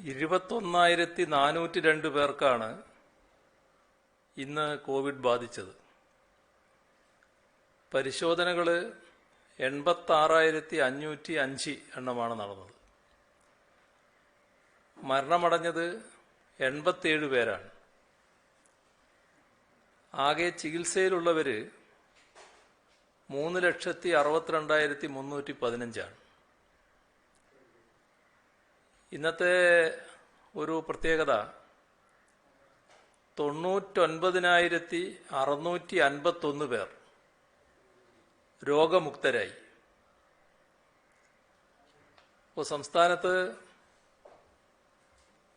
21,402 പേർക്കാണ് ഇന്ന് കോവിഡ് ബാധിച്ചത്. പരിശോധനകൾ 86,505 എണ്ണമാണ് നടന്നത്. മരണമടഞ്ഞത് 87 പേരാണ്. ആകെ ചികിത്സയിലുള്ളവർ 3,62,315 ഇന്നത്തെ ഒരു പ്രത്യേകത 99,651 പേർ രോഗമുക്തരായി. ഇപ്പോൾ സംസ്ഥാനത്ത്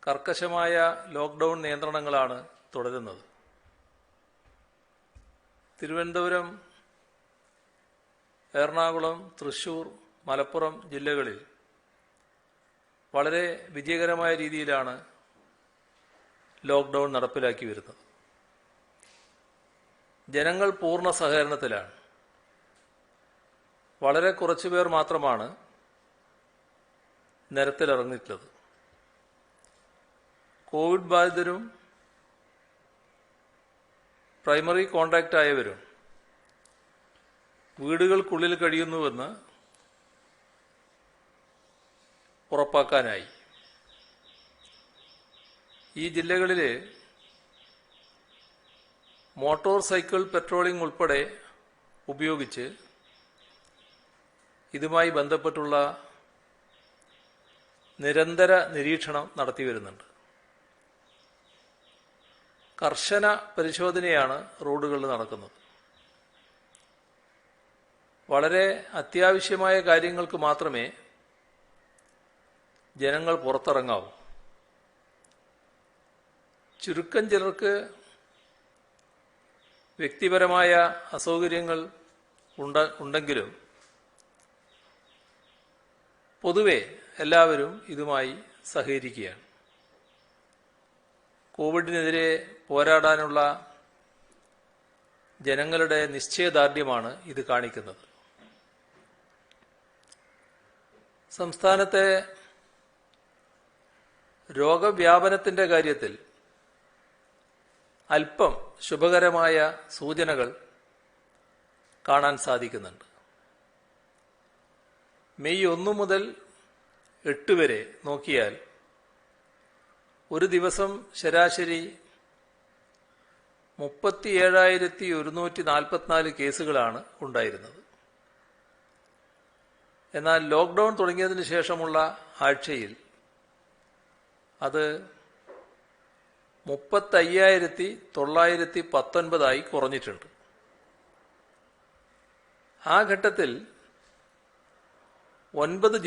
കർക്കശമായ ലോക്ക്ഡൌൺ നിയന്ത്രണങ്ങളാണ് തുടരുന്നത്. തിരുവനന്തപുരം, എറണാകുളം, തൃശൂർ, മലപ്പുറം ജില്ലകളിൽ വളരെ വിജയകരമായ രീതിയിലാണ് ലോക്ക്ഡൌൺ നടപ്പിലാക്കി വരുന്നത്. ജനങ്ങൾ പൂർണ്ണ സഹകരണത്തിലാണ്. വളരെ കുറച്ചുപേർ മാത്രമാണ് നിരത്തിലിറങ്ങിയിട്ടുള്ളത്. കോവിഡ് ബാധിതരും പ്രൈമറി കോണ്ടാക്റ്റ് ആയവരും വീടുകൾക്കുള്ളിൽ കഴിയുന്നുവെന്ന് ഉറപ്പാക്കാനായി ഈ ജില്ലകളിൽ മോട്ടോർ സൈക്കിൾ പെട്രോളിംഗ് ഉൾപ്പെടെ ഉപയോഗിച്ച് ഇതുമായി ബന്ധപ്പെട്ടുള്ള നിരന്തര നിരീക്ഷണം നടത്തി വരുന്നുണ്ട്. കർശന പരിശോധനയാണ് റോഡുകളിൽ നടക്കുന്നത്. വളരെ അത്യാവശ്യമായ കാര്യങ്ങൾക്ക് മാത്രമേ ജനങ്ങൾ പുറത്തിറങ്ങാവൂ. ചുരുക്കം ചിലർക്ക് വ്യക്തിപരമായ അസൗകര്യങ്ങൾ ഉണ്ടെങ്കിലും പൊതുവെ എല്ലാവരും ഇതുമായി സഹകരിക്കുകയാണ്. കോവിഡിനെതിരെ പോരാടാനുള്ള ജനങ്ങളുടെ നിശ്ചയദാർഢ്യമാണ് ഇത് കാണിക്കുന്നത്. സംസ്ഥാനത്തെ രോഗവ്യാപനത്തിന്റെ കാര്യത്തിൽ അല്പം ശുഭകരമായ സൂചനകൾ കാണാൻ സാധിക്കുന്നുണ്ട്. മെയ് 1 മുതൽ 8 വരെ നോക്കിയാൽ ഒരു ദിവസം ശരാശരി 37,144 കേസുകളാണ് ഉണ്ടായിരുന്നത്. എന്നാൽ ലോക്ക്ഡൌൺ തുടങ്ങിയതിന് ശേഷമുള്ള ആഴ്ചയിൽ അത് 35,919 കുറഞ്ഞിട്ടുണ്ട്. ആ ഘട്ടത്തിൽ 8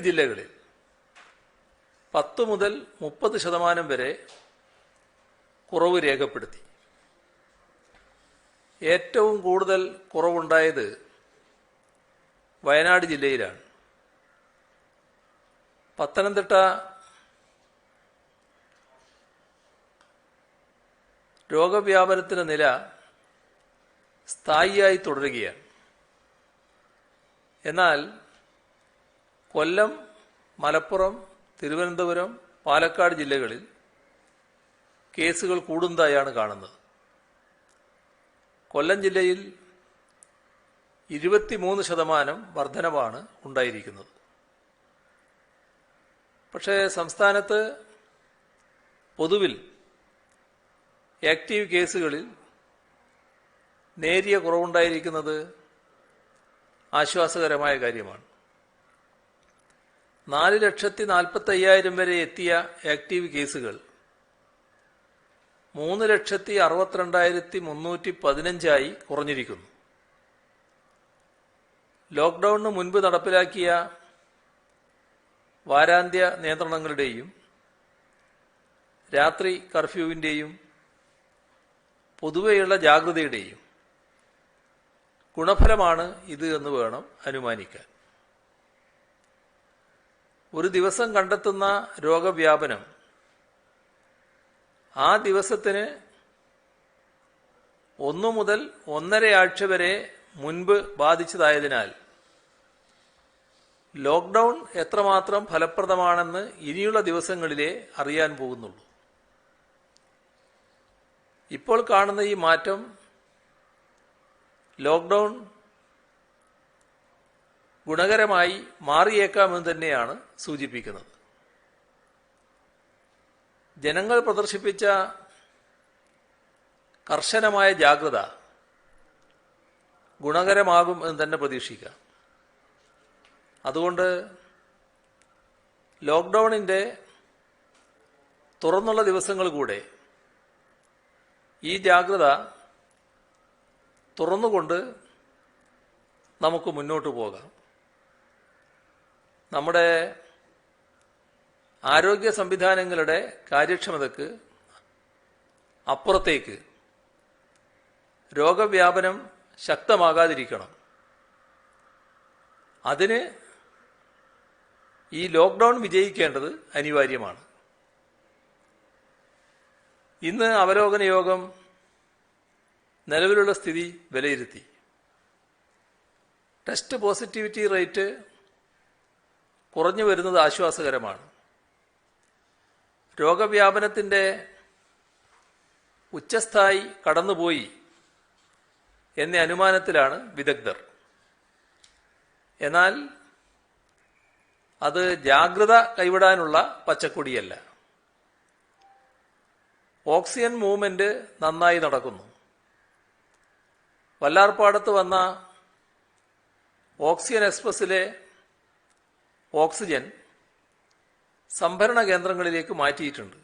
ജില്ലകളിൽ 10 മുതൽ 30% വരെ കുറവ് രേഖപ്പെടുത്തി. ഏറ്റവും കൂടുതൽ കുറവുണ്ടായത് വയനാട് ജില്ലയിലാണ്. പത്തനംതിട്ട രോഗവ്യാപനത്തിന്റെ നില സ്ഥായിയായി തുടരുകയാണ്. എന്നാൽ കൊല്ലം, മലപ്പുറം, തിരുവനന്തപുരം, പാലക്കാട് ജില്ലകളിൽ കേസുകൾ കൂടുന്നതായാണ് കാണുന്നത്. കൊല്ലം ജില്ലയിൽ 23% വർധനവാണ് ഉണ്ടായിരിക്കുന്നത്. പക്ഷേ സംസ്ഥാനത്ത് പൊതുവിൽ ആക്റ്റീവ് കേസുകളിൽ നേരിയ കുറവുണ്ടായിരിക്കുന്നത് ആശ്വാസകരമായ കാര്യമാണ്. 4,45,000 വരെ എത്തിയ ആക്റ്റീവ് കേസുകൾ 3,62,315 കുറഞ്ഞിരിക്കുന്നു. ലോക്ക്ഡൌണിന് മുൻപ് നടപ്പിലാക്കിയ വാരാന്ത്യ നിയന്ത്രണങ്ങളുടെയും രാത്രി കർഫ്യൂവിന്റെയും പൊതുവെയുള്ള ജാഗ്രതയുടെയും ഗുണഫലമാണ് ഇത് എന്ന് വേണം അനുമാനിക്കാൻ. ഒരു ദിവസം കണ്ടെത്തുന്ന രോഗവ്യാപനം ആ ദിവസത്തിന് 1 മുതൽ 1.5 ആഴ്ച വരെ മുൻപ് ബാധിച്ചതായതിനാൽ ലോക്ക്ഡൗൺ എത്രമാത്രം ഫലപ്രദമാണെന്ന് ഇനിയുള്ള ദിവസങ്ങളിലേ അറിയാൻ പോകുന്നുള്ളൂ. ഇപ്പോൾ കാണുന്ന ഈ മാറ്റം ലോക്ക്ഡൗൺ ഗുണകരമായി മാറിയേക്കാമെന്ന് തന്നെയാണ് സൂചിപ്പിക്കുന്നത്. ജനങ്ങൾ പ്രദർശിപ്പിച്ച കർശനമായ ജാഗ്രത ഗുണകരമാകും എന്ന് തന്നെ പ്രതീക്ഷിക്കാം. അതുകൊണ്ട് ലോക്ക്ഡൗണിൻ്റെ തുറന്നുള്ള ദിവസങ്ങൾ കൂടെ ഈ ജാഗ്രത തുറന്നുകൊണ്ട് നമുക്ക് മുന്നോട്ട് പോകാം. നമ്മുടെ ആരോഗ്യ സംവിധാനങ്ങളുടെ കാര്യക്ഷമതയ്ക്ക് അപ്പുറത്തേക്ക് രോഗവ്യാപനം ശക്തമാകാതിരിക്കണം. അതിന് ഈ ലോക്ക്ഡൗൺ വിജയിക്കേണ്ടത് അനിവാര്യമാണ്. ഇന്ന് അവലോകന യോഗം നിലവിലുള്ള സ്ഥിതി വിലയിരുത്തി. ടെസ്റ്റ് പോസിറ്റിവിറ്റി റേറ്റ് കുറഞ്ഞു വരുന്നത് ആശ്വാസകരമാണ്. രോഗവ്യാപനത്തിൻ്റെ ഉച്ചസ്ഥായി കടന്നുപോയി എന്ന അനുമാനത്തിലാണ് വിദഗ്ധർ. എന്നാൽ അത് ജാഗ്രത കൈവിടാനുള്ള പച്ചക്കൊടിയല്ല. ഓക്സിജൻ മൂവ്മെന്റ് നന്നായി നടക്കുന്നു. വല്ലാർപാടത്ത് വന്ന ഓക്സിജൻ എക്സ്പ്രസിലെ ഓക്സിജൻ സംഭരണ കേന്ദ്രങ്ങളിലേക്ക് മാറ്റിയിട്ടുണ്ട്.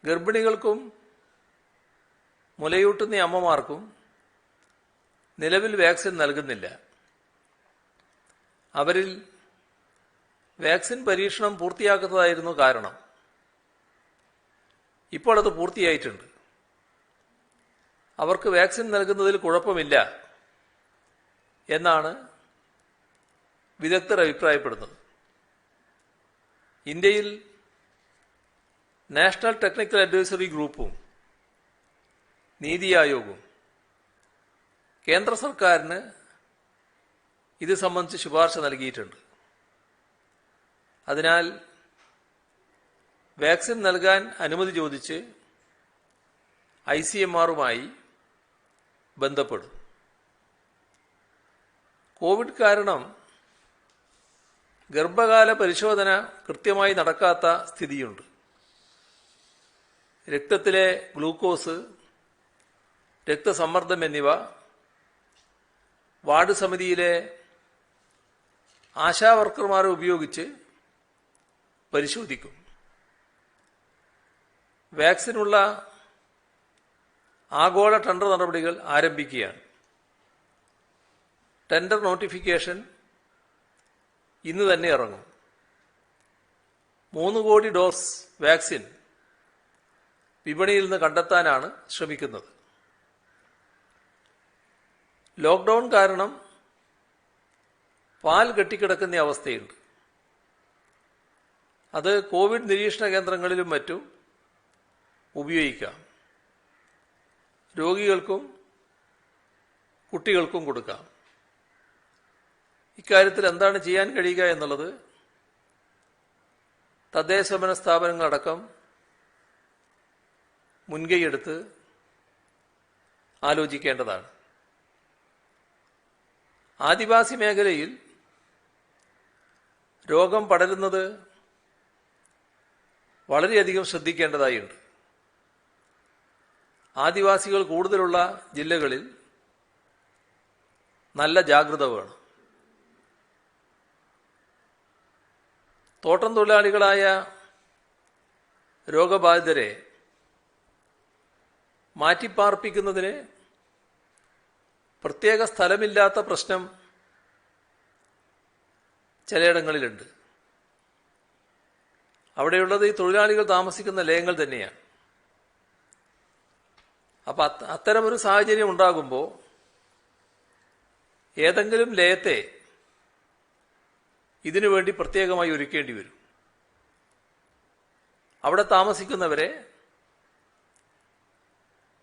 ഗർഭിണികൾക്കും മുലയൂട്ടുന്ന അമ്മമാർക്കും നിലവിൽ വാക്സിൻ നൽകുന്നില്ല. അവരിൽ വാക്സിൻ പരീക്ഷണം പൂർത്തിയാക്കുന്നതായിരുന്നു കാരണം. ഇപ്പോൾ അത് പൂർത്തിയായിട്ടുണ്ട്. അവർക്ക് വാക്സിൻ നൽകുന്നതിൽ കുഴപ്പമില്ല എന്നാണ് വിദഗ്ധർ അഭിപ്രായപ്പെടുന്നത്. ഇന്ത്യയിൽ നാഷണൽ ടെക്നിക്കൽ അഡ്വൈസറി ഗ്രൂപ്പും നീതി ആയോഗും കേന്ദ്ര സർക്കാരിന് ഇത് സംബന്ധിച്ച് ശുപാർശ നൽകിയിട്ടുണ്ട്. അതിനാൽ വാക്സിൻ നൽകാൻ അനുമതി ചോദിച്ച് ICMR-മായി ബന്ധപ്പെടും. കോവിഡ് കാരണം ഗർഭകാല പരിശോധന കൃത്യമായി നടക്കാത്ത സ്ഥിതിയുണ്ട്. രക്തത്തിലെ ഗ്ലൂക്കോസ്, രക്തസമ്മർദ്ദം എന്നിവ വാർഡ് സമിതിയിലെ ആശാവർക്കർമാരെ ഉപയോഗിച്ച് പരിശോധിക്കും. വാക്സിനുള്ള ആഗോള ടെൻഡർ നടപടികൾ ആരംഭിക്കുകയാണ്. ടെൻഡർ നോട്ടിഫിക്കേഷൻ ഇന്ന് തന്നെ ഇറങ്ങും. 3 കോടി ഡോസ് വാക്സിൻ വിപണിയിൽ നിന്ന് കണ്ടെത്താനാണ് ശ്രമിക്കുന്നത്. ലോക്ക്ഡൗൺ കാരണം പാൽ കെട്ടിക്കിടക്കുന്ന അവസ്ഥയുണ്ട്. അത് കോവിഡ് നിരീക്ഷണ കേന്ദ്രങ്ങളിലും മറ്റും ഉപയോഗിക്കാം. രോഗികൾക്കും കുട്ടികൾക്കും കൊടുക്കാം. ഇക്കാര്യത്തിൽ എന്താണ് ചെയ്യാൻ കഴിയുക എന്നുള്ളത് തദ്ദേശഭരണ സ്ഥാപനങ്ങളടക്കം മുൻകൈയെടുത്ത് ആലോചിക്കേണ്ടതാണ്. ആദിവാസി മേഖലയിൽ രോഗം പടരുന്നത് വളരെയധികം ശ്രദ്ധിക്കേണ്ടതായുണ്ട്. ആദിവാസികൾ കൂടുതലുള്ള ജില്ലകളിൽ നല്ല ജാഗ്രത വേണം. തോട്ടം തൊഴിലാളികളായ രോഗബാധിതരെ മാറ്റിപ്പാർപ്പിക്കുന്നതിന് പ്രത്യേക സ്ഥലമില്ലാത്ത പ്രശ്നം ചിലയിടങ്ങളിലുണ്ട്. അവിടെയുള്ളത് ഈ തൊഴിലാളികൾ താമസിക്കുന്ന ലയങ്ങൾ തന്നെയാണ്. അപ്പം അത്തരമൊരു സാഹചര്യം ഉണ്ടാകുമ്പോൾ ഏതെങ്കിലും ലയത്തെ ഇതിനു വേണ്ടി പ്രത്യേകമായി ഒരുക്കേണ്ടി വരും. അവിടെ താമസിക്കുന്നവരെ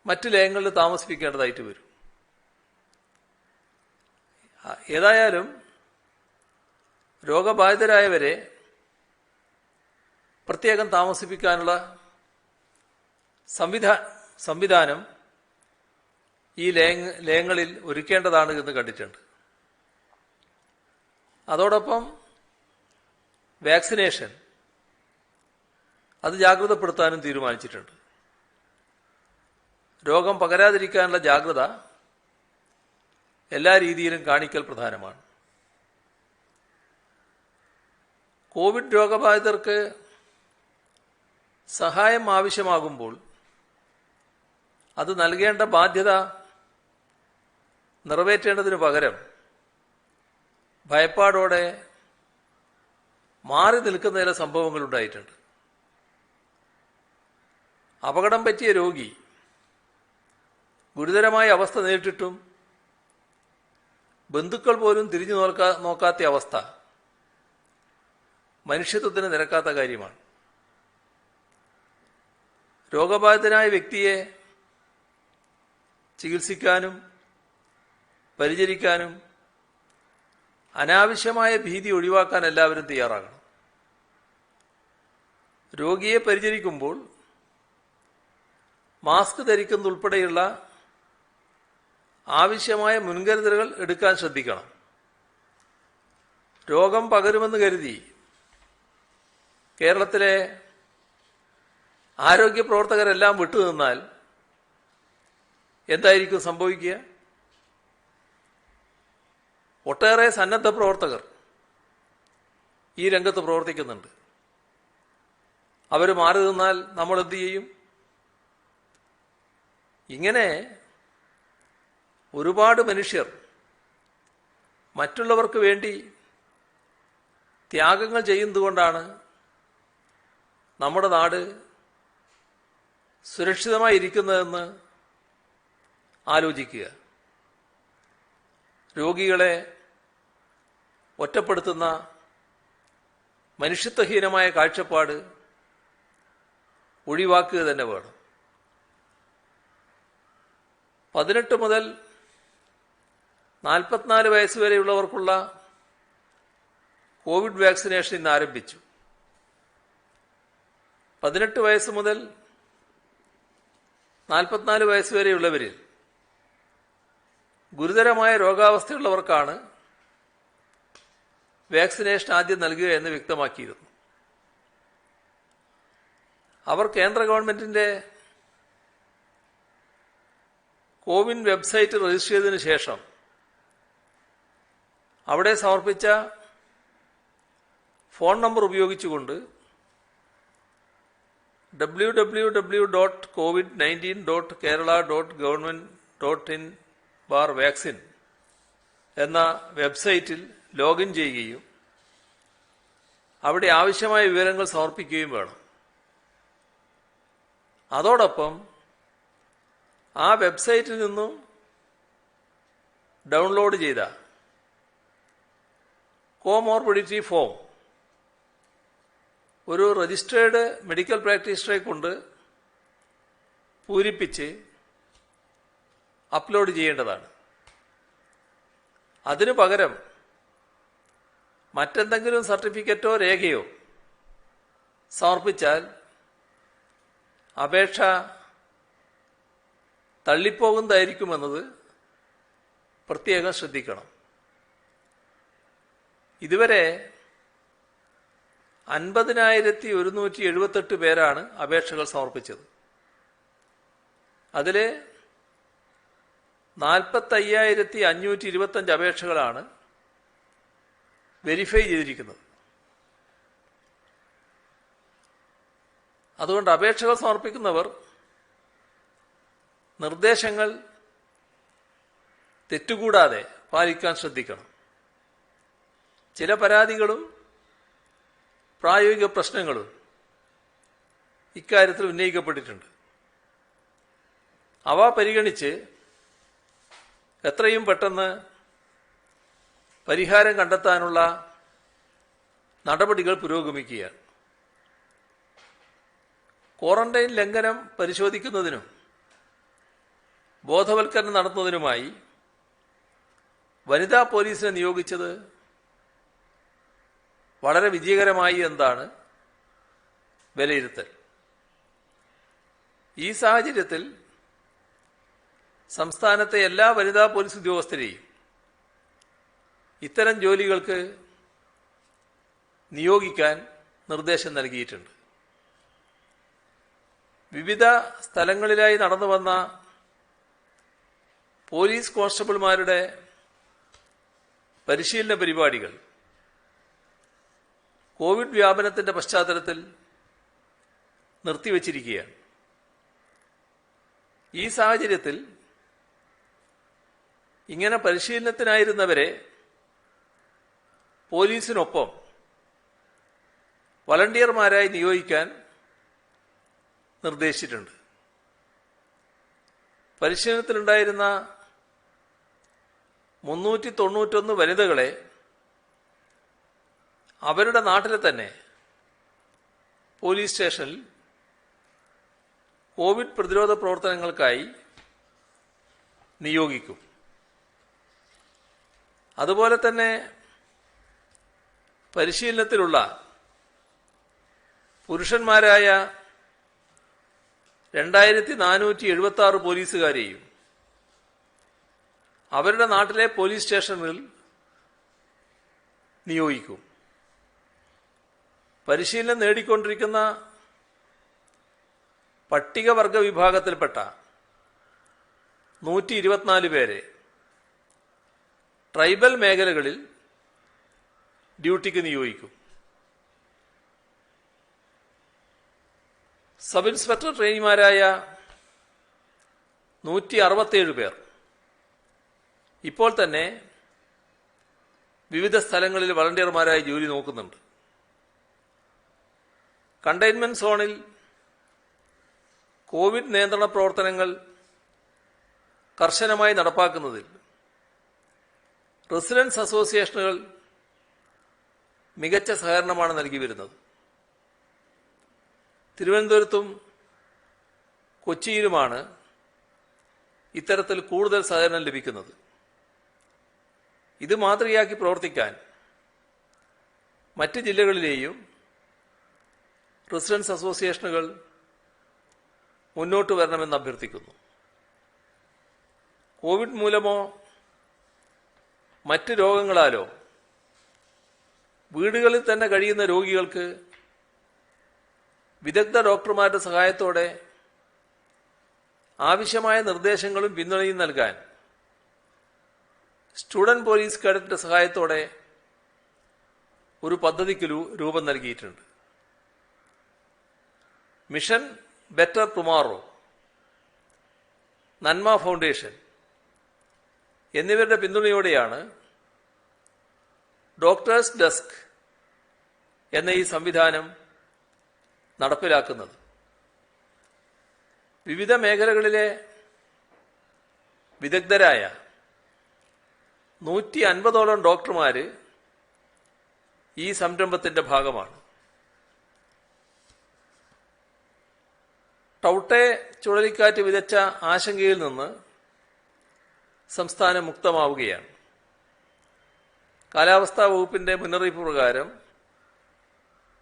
മറ്റ് ലയങ്ങളിൽ താമസിപ്പിക്കേണ്ടതായിട്ട് വരും. ഏതായാലും രോഗബാധിതരായവരെ പ്രത്യേകം താമസിപ്പിക്കാനുള്ള സംവിധാനം ഈ ലയങ്ങളിൽ ഒരുക്കേണ്ടതാണ് എന്ന് കണ്ടിട്ടുണ്ട്. അതോടൊപ്പം വാക്സിനേഷൻ അത് ജാഗ്രതപ്പെടുത്താനും തീരുമാനിച്ചിട്ടുണ്ട്. രോഗം പകരാതിരിക്കാനുള്ള ജാഗ്രത എല്ലാ രീതിയിലും കാണിക്കൽ പ്രധാനമാണ്. കോവിഡ് രോഗബാധിതർക്ക് സഹായം ആവശ്യമാകുമ്പോൾ അത് നൽകേണ്ട ബാധ്യത നിറവേറ്റേണ്ടതിനു പകരം ഭയപ്പാടോടെ മാറി നിൽക്കുന്ന ചില സംഭവങ്ങൾ ഉണ്ടായിട്ടുണ്ട്. അപകടം പറ്റിയ രോഗി ഗുരുതരമായ അവസ്ഥ നേരിട്ടിട്ടും ബന്ധുക്കൾ പോലും തിരിഞ്ഞു നോക്കാത്ത അവസ്ഥ മനുഷ്യത്വത്തിന് നിരക്കാത്ത കാര്യമാണ്. രോഗബാധിതനായ വ്യക്തിയെ ചികിത്സിക്കാനും പരിചരിക്കാനും അനാവശ്യമായ ഭീതി ഒഴിവാക്കാൻ എല്ലാവരും തയ്യാറാകണം. രോഗിയെ പരിചരിക്കുമ്പോൾ മാസ്ക് ധരിക്കുന്നതുൾപ്പെടെയുള്ള ആവശ്യമായ മുൻകരുതലുകൾ എടുക്കാൻ ശ്രദ്ധിക്കണം. രോഗം പകരുമെന്ന് കരുതി കേരളത്തിലെ ആരോഗ്യ പ്രവർത്തകരെല്ലാം വിട്ടുനിന്നാൽ എന്തായിരിക്കും സംഭവിക്കുക? ഒട്ടേറെ സന്നദ്ധ പ്രവർത്തകർ ഈ രംഗത്ത് പ്രവർത്തിക്കുന്നുണ്ട്. അവർ മാറി നിന്നാൽ നമ്മൾ എന്ത് ചെയ്യും? ഇങ്ങനെ ഒരുപാട് മനുഷ്യർ മറ്റുള്ളവർക്ക് വേണ്ടി ത്യാഗങ്ങൾ ചെയ്യുന്നതുകൊണ്ടാണ് നമ്മുടെ നാട് സുരക്ഷിതമായിരിക്കുന്നതെന്ന് ആലോചിക്കുക. രോഗികളെ ഒറ്റപ്പെടുത്തുന്ന മനുഷ്യത്വഹീനമായ കാഴ്ചപ്പാട് ഒഴിവാക്കുക തന്നെ വേണം. 18 മുതൽ 44 വയസ്സ് വരെയുള്ളവർക്കുള്ള കോവിഡ് വാക്സിനേഷൻ ഇന്ന് ആരംഭിച്ചു. 18 വയസ്സ് മുതൽ 44 വയസ്സ് വരെയുള്ളവരിൽ ഗുരുതരമായ രോഗാവസ്ഥയുള്ളവർക്കാണ് വാക്സിനേഷൻ ആദ്യം നൽകുക എന്ന് വ്യക്തമാക്കിയിരുന്നു. അവർ കേന്ദ്ര ഗവൺമെന്റിന്റെ കോവിൻ വെബ്സൈറ്റ് രജിസ്റ്റർ ചെയ്തതിനു ശേഷം അവിടെ സമർപ്പിച്ച ഫോൺ നമ്പർ ഉപയോഗിച്ചുകൊണ്ട് www.covid19.kerala.government.in/vaccine എന്ന വെബ്സൈറ്റിൽ ലോഗിൻ ചെയ്യുകയും അവിടെ ആവശ്യമായ വിവരങ്ങൾ സമർപ്പിക്കുകയും വേണം. അതോടൊപ്പം ആ വെബ്സൈറ്റിൽ നിന്നും ഡൗൺലോഡ് ചെയ്ത കോമോർബിഡിറ്റി ഫോം ഒരു രജിസ്റ്റേർഡ് മെഡിക്കൽ പ്രാക്ടീഷണറെ കൊണ്ട് പൂരിപ്പിച്ച് അപ്ലോഡ് ചെയ്യേണ്ടതാണ്. അതിനു പകരം മറ്റെന്തെങ്കിലും സർട്ടിഫിക്കറ്റോ രേഖയോ സമർപ്പിച്ചാൽ അപേക്ഷ തള്ളിപ്പോകുന്നതായിരിക്കുമെന്നത് പ്രത്യേകം ശ്രദ്ധിക്കണം. ഇതുവരെ 50,178 പേരാണ് അപേക്ഷകൾ സമർപ്പിച്ചത്. അതിൽ 45,525 അപേക്ഷകളാണ് വെരിഫൈ ചെയ്തിരിക്കുന്നത്. അതുകൊണ്ട് അപേക്ഷകൾ സമർപ്പിക്കുന്നവർ നിർദ്ദേശങ്ങൾ തെറ്റുകൂടാതെ പാലിക്കാൻ ശ്രദ്ധിക്കണം. ചില പരാതികളും പ്രായോഗിക പ്രശ്നങ്ങളും ഇക്കാര്യത്തിൽ ഉന്നയിക്കപ്പെട്ടിട്ടുണ്ട്. അവ പരിഗണിച്ച് എത്രയും പെട്ടെന്ന് പരിഹാരം കണ്ടെത്താനുള്ള നടപടികൾ പുരോഗമിക്കുകയാണ്. ക്വാറന്റൈൻ ലംഘനം പരിശോധിക്കുന്നതിനും ബോധവൽക്കരണം നടത്തുന്നതിനുമായി വനിതാ പോലീസിനെ നിയോഗിച്ചത് വളരെ വിജയകരമായി എന്നതാണ് വിലയിരുത്തൽ. ഈ സാഹചര്യത്തിൽ സംസ്ഥാനത്തെ എല്ലാ വനിതാ പോലീസ് ഉദ്യോഗസ്ഥരെയും ഇത്തരം ജോലികൾക്ക് നിയോഗിക്കാൻ നിർദ്ദേശം നൽകിയിട്ടുണ്ട്. വിവിധ സ്ഥലങ്ങളിലായി നടന്നു വന്ന പോലീസ് കോൺസ്റ്റബിൾമാരുടെ പരിശീലന പരിപാടികൾ കോവിഡ് വ്യാപനത്തിന്റെ പശ്ചാത്തലത്തിൽ നിർത്തിവച്ചിരിക്കുകയാണ്. ഈ സാഹചര്യത്തിൽ ഇങ്ങനെ പരിശീലനത്തിനായിരുന്നവരെ പോലീസിനൊപ്പം വളണ്ടിയർമാരായി നിയോഗിക്കാൻ നിർദ്ദേശിച്ചിട്ടുണ്ട്. പരിശീലനത്തിലുണ്ടായിരുന്ന 391 വനിതകളെ അവരുടെ നാട്ടിലെ തന്നെ പോലീസ് സ്റ്റേഷനിൽ കോവിഡ് പ്രതിരോധ പ്രവർത്തനങ്ങൾക്കായി നിയോഗിക്കും. അതുപോലെ തന്നെ പരിശീലനത്തിലുള്ള പുരുഷന്മാരായ 2476 പോലീസുകാരെയും അവരുടെ നാട്ടിലെ പോലീസ് സ്റ്റേഷനുകളിൽ നിയോഗിക്കും. പരിശീലനം നേടിക്കൊണ്ടിരിക്കുന്ന പട്ടികവർഗ വിഭാഗത്തിൽപ്പെട്ട 124 പേരെ ട്രൈബൽ മേഖലകളിൽ ഡ്യൂട്ടിക്ക് നിയോഗിക്കും. സബ് ഇൻസ്പെക്ടർ ട്രെയിനിമാരായ 167 പേർ ഇപ്പോൾ തന്നെ വിവിധ സ്ഥലങ്ങളിൽ വളണ്ടിയർമാരായി ജോലി നോക്കുന്നുണ്ട്. കണ്ടെയ്ൻമെന്റ് സോണിൽ കോവിഡ് നിയന്ത്രണ പ്രവർത്തനങ്ങൾ കർശനമായി നടപ്പാക്കുന്നതിൽ റെസിഡൻസ് അസോസിയേഷനുകൾ മികച്ച സഹകരണമാണ് നൽകി വരുന്നത്. തിരുവനന്തപുരത്തും കൊച്ചിയിലുമാണ് ഇത്തരത്തിൽ കൂടുതൽ സഹകരണം ലഭിക്കുന്നത്. ഇത് മാതൃകയാക്കി പ്രവർത്തിക്കാൻ മറ്റ് ജില്ലകളിലെയും റെസിഡൻസ് അസോസിയേഷനുകൾ മുന്നോട്ട് വരണമെന്ന് അഭ്യർത്ഥിക്കുന്നു. കോവിഡ് മൂലമോ മറ്റ് രോഗങ്ങളാലോ വീടുകളിൽ തന്നെ കഴിയുന്ന രോഗികൾക്ക് വിദഗ്ധ ഡോക്ടർമാരുടെ സഹായത്തോടെ ആവശ്യമായ നിർദ്ദേശങ്ങളും പിന്തുണയും നൽകാൻ സ്റ്റുഡന്റ് പോലീസ് കേഡറ്റിന്റെ സഹായത്തോടെ ഒരു പദ്ധതിക്ക് രൂപം നൽകിയിട്ടുണ്ട്. മിഷൻ ബെറ്റർ ടുമാറോ, നന്മ ഫൗണ്ടേഷൻ എന്നിവരുടെ പിന്തുണയോടെയാണ് ഡോക്ടേഴ്സ് ഡെസ്ക് എന്ന ഈ സംവിധാനം നടപ്പിലാക്കുന്നത്. വിവിധ മേഖലകളിലെ വിദഗ്ധരായ 150ഓളം ഡോക്ടർമാര് ഈ സംരംഭത്തിന്റെ ഭാഗമാണ്. ടൌട്ടെ ചുഴലിക്കാറ്റ് വിതച്ച ആശങ്കയിൽ നിന്ന് സംസ്ഥാനം മുക്തമാവുകയാണ്. കാലാവസ്ഥാ വകുപ്പിന്റെ മുന്നറിയിപ്പ് പ്രകാരം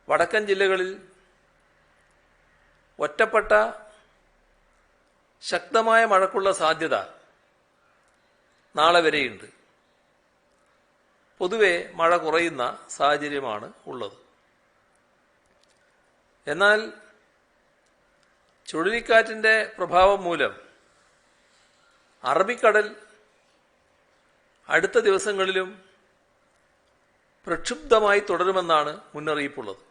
വടക്കൻ ജില്ലകളിൽ ഒറ്റപ്പെട്ട ശക്തമായ മഴയ്ക്കുള്ള സാധ്യത നാളെ വരെയുണ്ട്. പൊതുവെ മഴ കുറയുന്ന സാഹചര്യമാണ് ഉള്ളത്. എന്നാൽ ചുഴലിക്കാറ്റിന്റെ പ്രഭാവം മൂലം അറബിക്കടൽ അടുത്ത ദിവസങ്ങളിലും പ്രക്ഷുബ്ധമായി തുടരുമെന്നാണ് മുന്നറിയിപ്പുള്ളത്.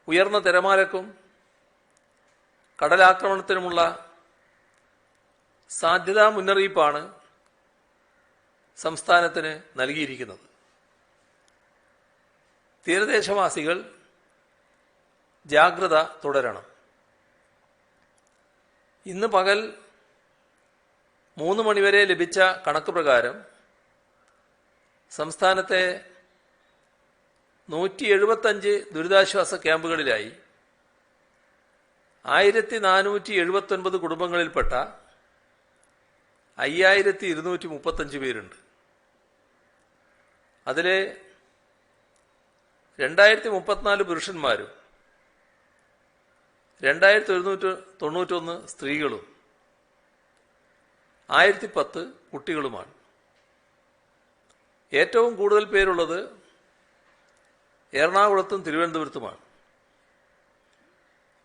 ഉയർന്ന തിരമാലക്കും കടലാക്രമണത്തിനുമുള്ള സാധ്യതാ മുന്നറിയിപ്പാണ് സംസ്ഥാനത്തിന് നൽകിയിരിക്കുന്നത്. തീരദേശവാസികൾ ജാഗ്രത തുടരണം. ഇന്ന് പകൽ 3 മണിവരെ ലഭിച്ച കണക്ക് പ്രകാരം സംസ്ഥാനത്തെ 175 ദുരിതാശ്വാസ ക്യാമ്പുകളിലായി 1479 കുടുംബങ്ങളിൽപ്പെട്ട 5235 പേരുണ്ട്. അതിലെ 2034 പുരുഷന്മാരും 2191 സ്ത്രീകളും 1010 കുട്ടികളുമാണ്. ഏറ്റവും കൂടുതൽ പേരുള്ളത് എറണാകുളത്തും തിരുവനന്തപുരത്തുമാണ്.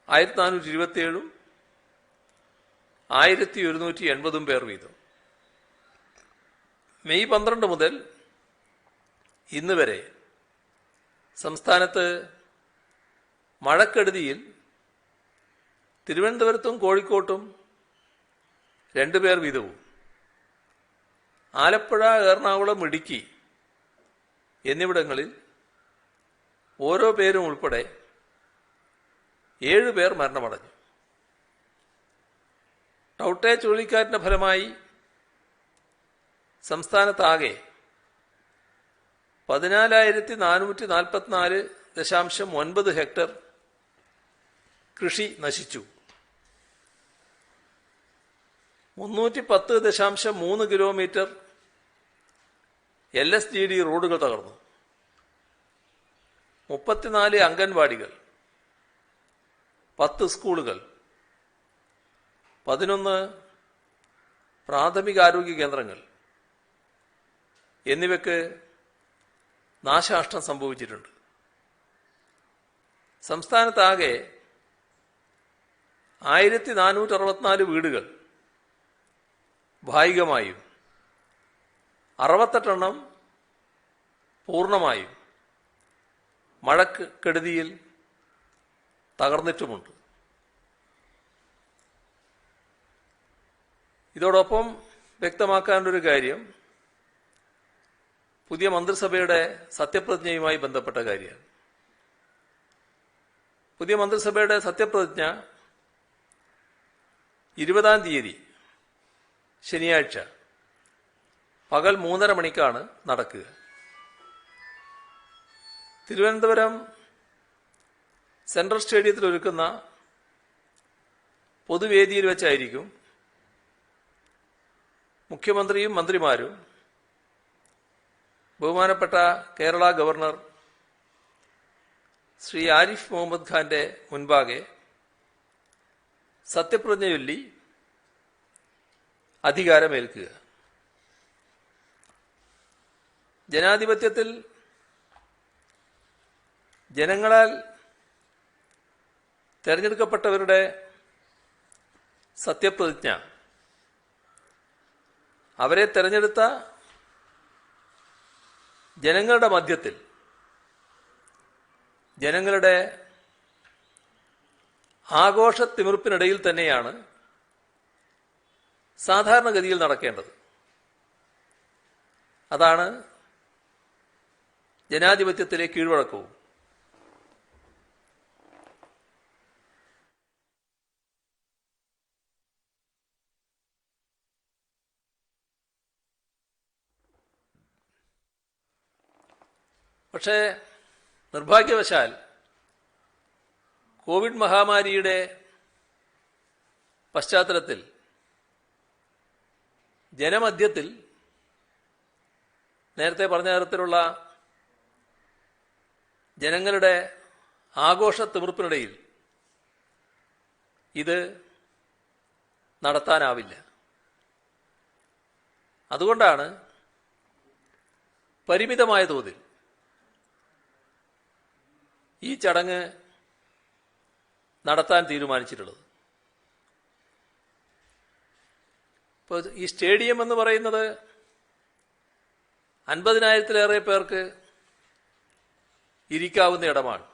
1427 1180 പേർ വീതം. മെയ് 12 മുതൽ ഇന്ന് വരെ സംസ്ഥാനത്ത് മഴക്കെടുതിയിൽ തിരുവനന്തപുരത്തും കോഴിക്കോട്ടും 2 പേർ വീതവും, ആലപ്പുഴ, എറണാകുളം, ഇടുക്കി എന്നിവിടങ്ങളിൽ ഓരോ പേരും ഉൾപ്പെടെ 7 പേർ മരണമടഞ്ഞു. ടൌട്ടെ ചുഴലിക്കാറ്റിന്റെ ഫലമായി സംസ്ഥാനത്താകെ 14,444.9 ഹെക്ടർ കൃഷി നശിച്ചു. 310.3 കിലോമീറ്റർ LSGD റോഡുകൾ തകർന്നു. 34 അംഗൻവാടികൾ, 10 സ്കൂളുകൾ, 11 പ്രാഥമികാരോഗ്യ കേന്ദ്രങ്ങൾ എന്നിവയ്ക്ക് നാശനഷ്ടം സംഭവിച്ചിട്ടുണ്ട്. സംസ്ഥാനത്താകെ 1464 വീടുകൾ ഭാഗികമായും 68 എണ്ണം പൂർണ്ണമായും മഴക്കെടുതിയിൽ തകർന്നിട്ടുമുണ്ട്. ഇതോടൊപ്പം വ്യക്തമാക്കാനൊരു കാര്യം പുതിയ മന്ത്രിസഭയുടെ സത്യപ്രതിജ്ഞയുമായി ബന്ധപ്പെട്ട കാര്യമാണ്. പുതിയ മന്ത്രിസഭയുടെ സത്യപ്രതിജ്ഞ 20-ാം തീയതി ശനിയാഴ്ച പകൽ 3:30 മണിക്കാണ് നടക്കുക. തിരുവനന്തപുരം സെൻട്രൽ സ്റ്റേഡിയത്തിൽ ഒരുക്കുന്ന പൊതുവേദിയിൽ വെച്ചായിരിക്കും മുഖ്യമന്ത്രിയും മന്ത്രിമാരും ബഹുമാനപ്പെട്ട കേരള ഗവർണർ ശ്രീ ആരിഫ് മുഹമ്മദ് ഖാന്റെ മുൻപാകെ സത്യപ്രതിജ്ഞ ചൊല്ലി അധികാരമേൽക്കുക. ജനാധിപത്യത്തിൽ ജനങ്ങളാൽ തെരഞ്ഞെടുക്കപ്പെട്ടവരുടെ സത്യപ്രതിജ്ഞ അവരെ തെരഞ്ഞെടുത്ത ജനങ്ങളുടെ മധ്യത്തിൽ ജനങ്ങളുടെ ആഘോഷത്തിമിർപ്പിനിടയിൽ തന്നെയാണ് സാധാരണഗതിയിൽ നടക്കേണ്ടത്. അതാണ് ജനാധിപത്യത്തിലെ കീഴ്വഴക്കവും. പക്ഷേ നിർഭാഗ്യവശാൽ കോവിഡ് മഹാമാരിയുടെ പശ്ചാത്തലത്തിൽ ജനമധ്യത്തിൽ നേരത്തെ പറഞ്ഞ തരത്തിലുള്ള ജനങ്ങളുടെ ആഘോഷ തിമിർപ്പിനിടയിൽ ഇത് നടത്താനാവില്ല. അതുകൊണ്ടാണ് പരിമിതമായ തോതിൽ ഈ ചടങ്ങ് നടത്താൻ തീരുമാനിച്ചിട്ടുള്ളത്. ഇപ്പോൾ ഈ സ്റ്റേഡിയം എന്ന് പറയുന്നത് 50,000-ലേറെ പേർക്ക് ഇരിക്കാവുന്ന ഇടമാണ്.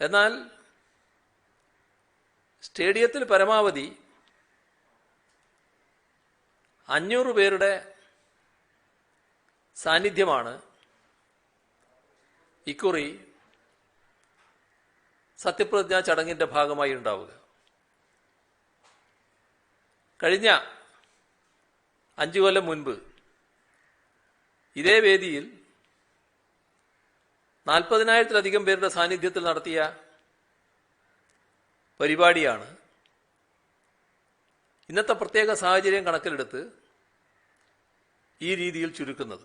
എന്നാൽ സ്റ്റേഡിയത്തിൽ പരമാവധി 500 പേരുടെ സാന്നിധ്യമാണ് ഇക്കുറി സത്യപ്രതിജ്ഞാ ചടങ്ങിന്റെ ഭാഗമായി ഉണ്ടാവുക. കഴിഞ്ഞ 5 കൊല്ലം മുൻപ് ഇതേ വേദിയിൽ 40,000-ത്തിലധികം പേരുടെ സാന്നിധ്യത്തിൽ നടത്തിയ പരിപാടിയാണ് ഇന്നത്തെ പ്രത്യേക സാഹചര്യം കണക്കിലെടുത്ത് ഈ രീതിയിൽ ചുരുക്കുന്നത്.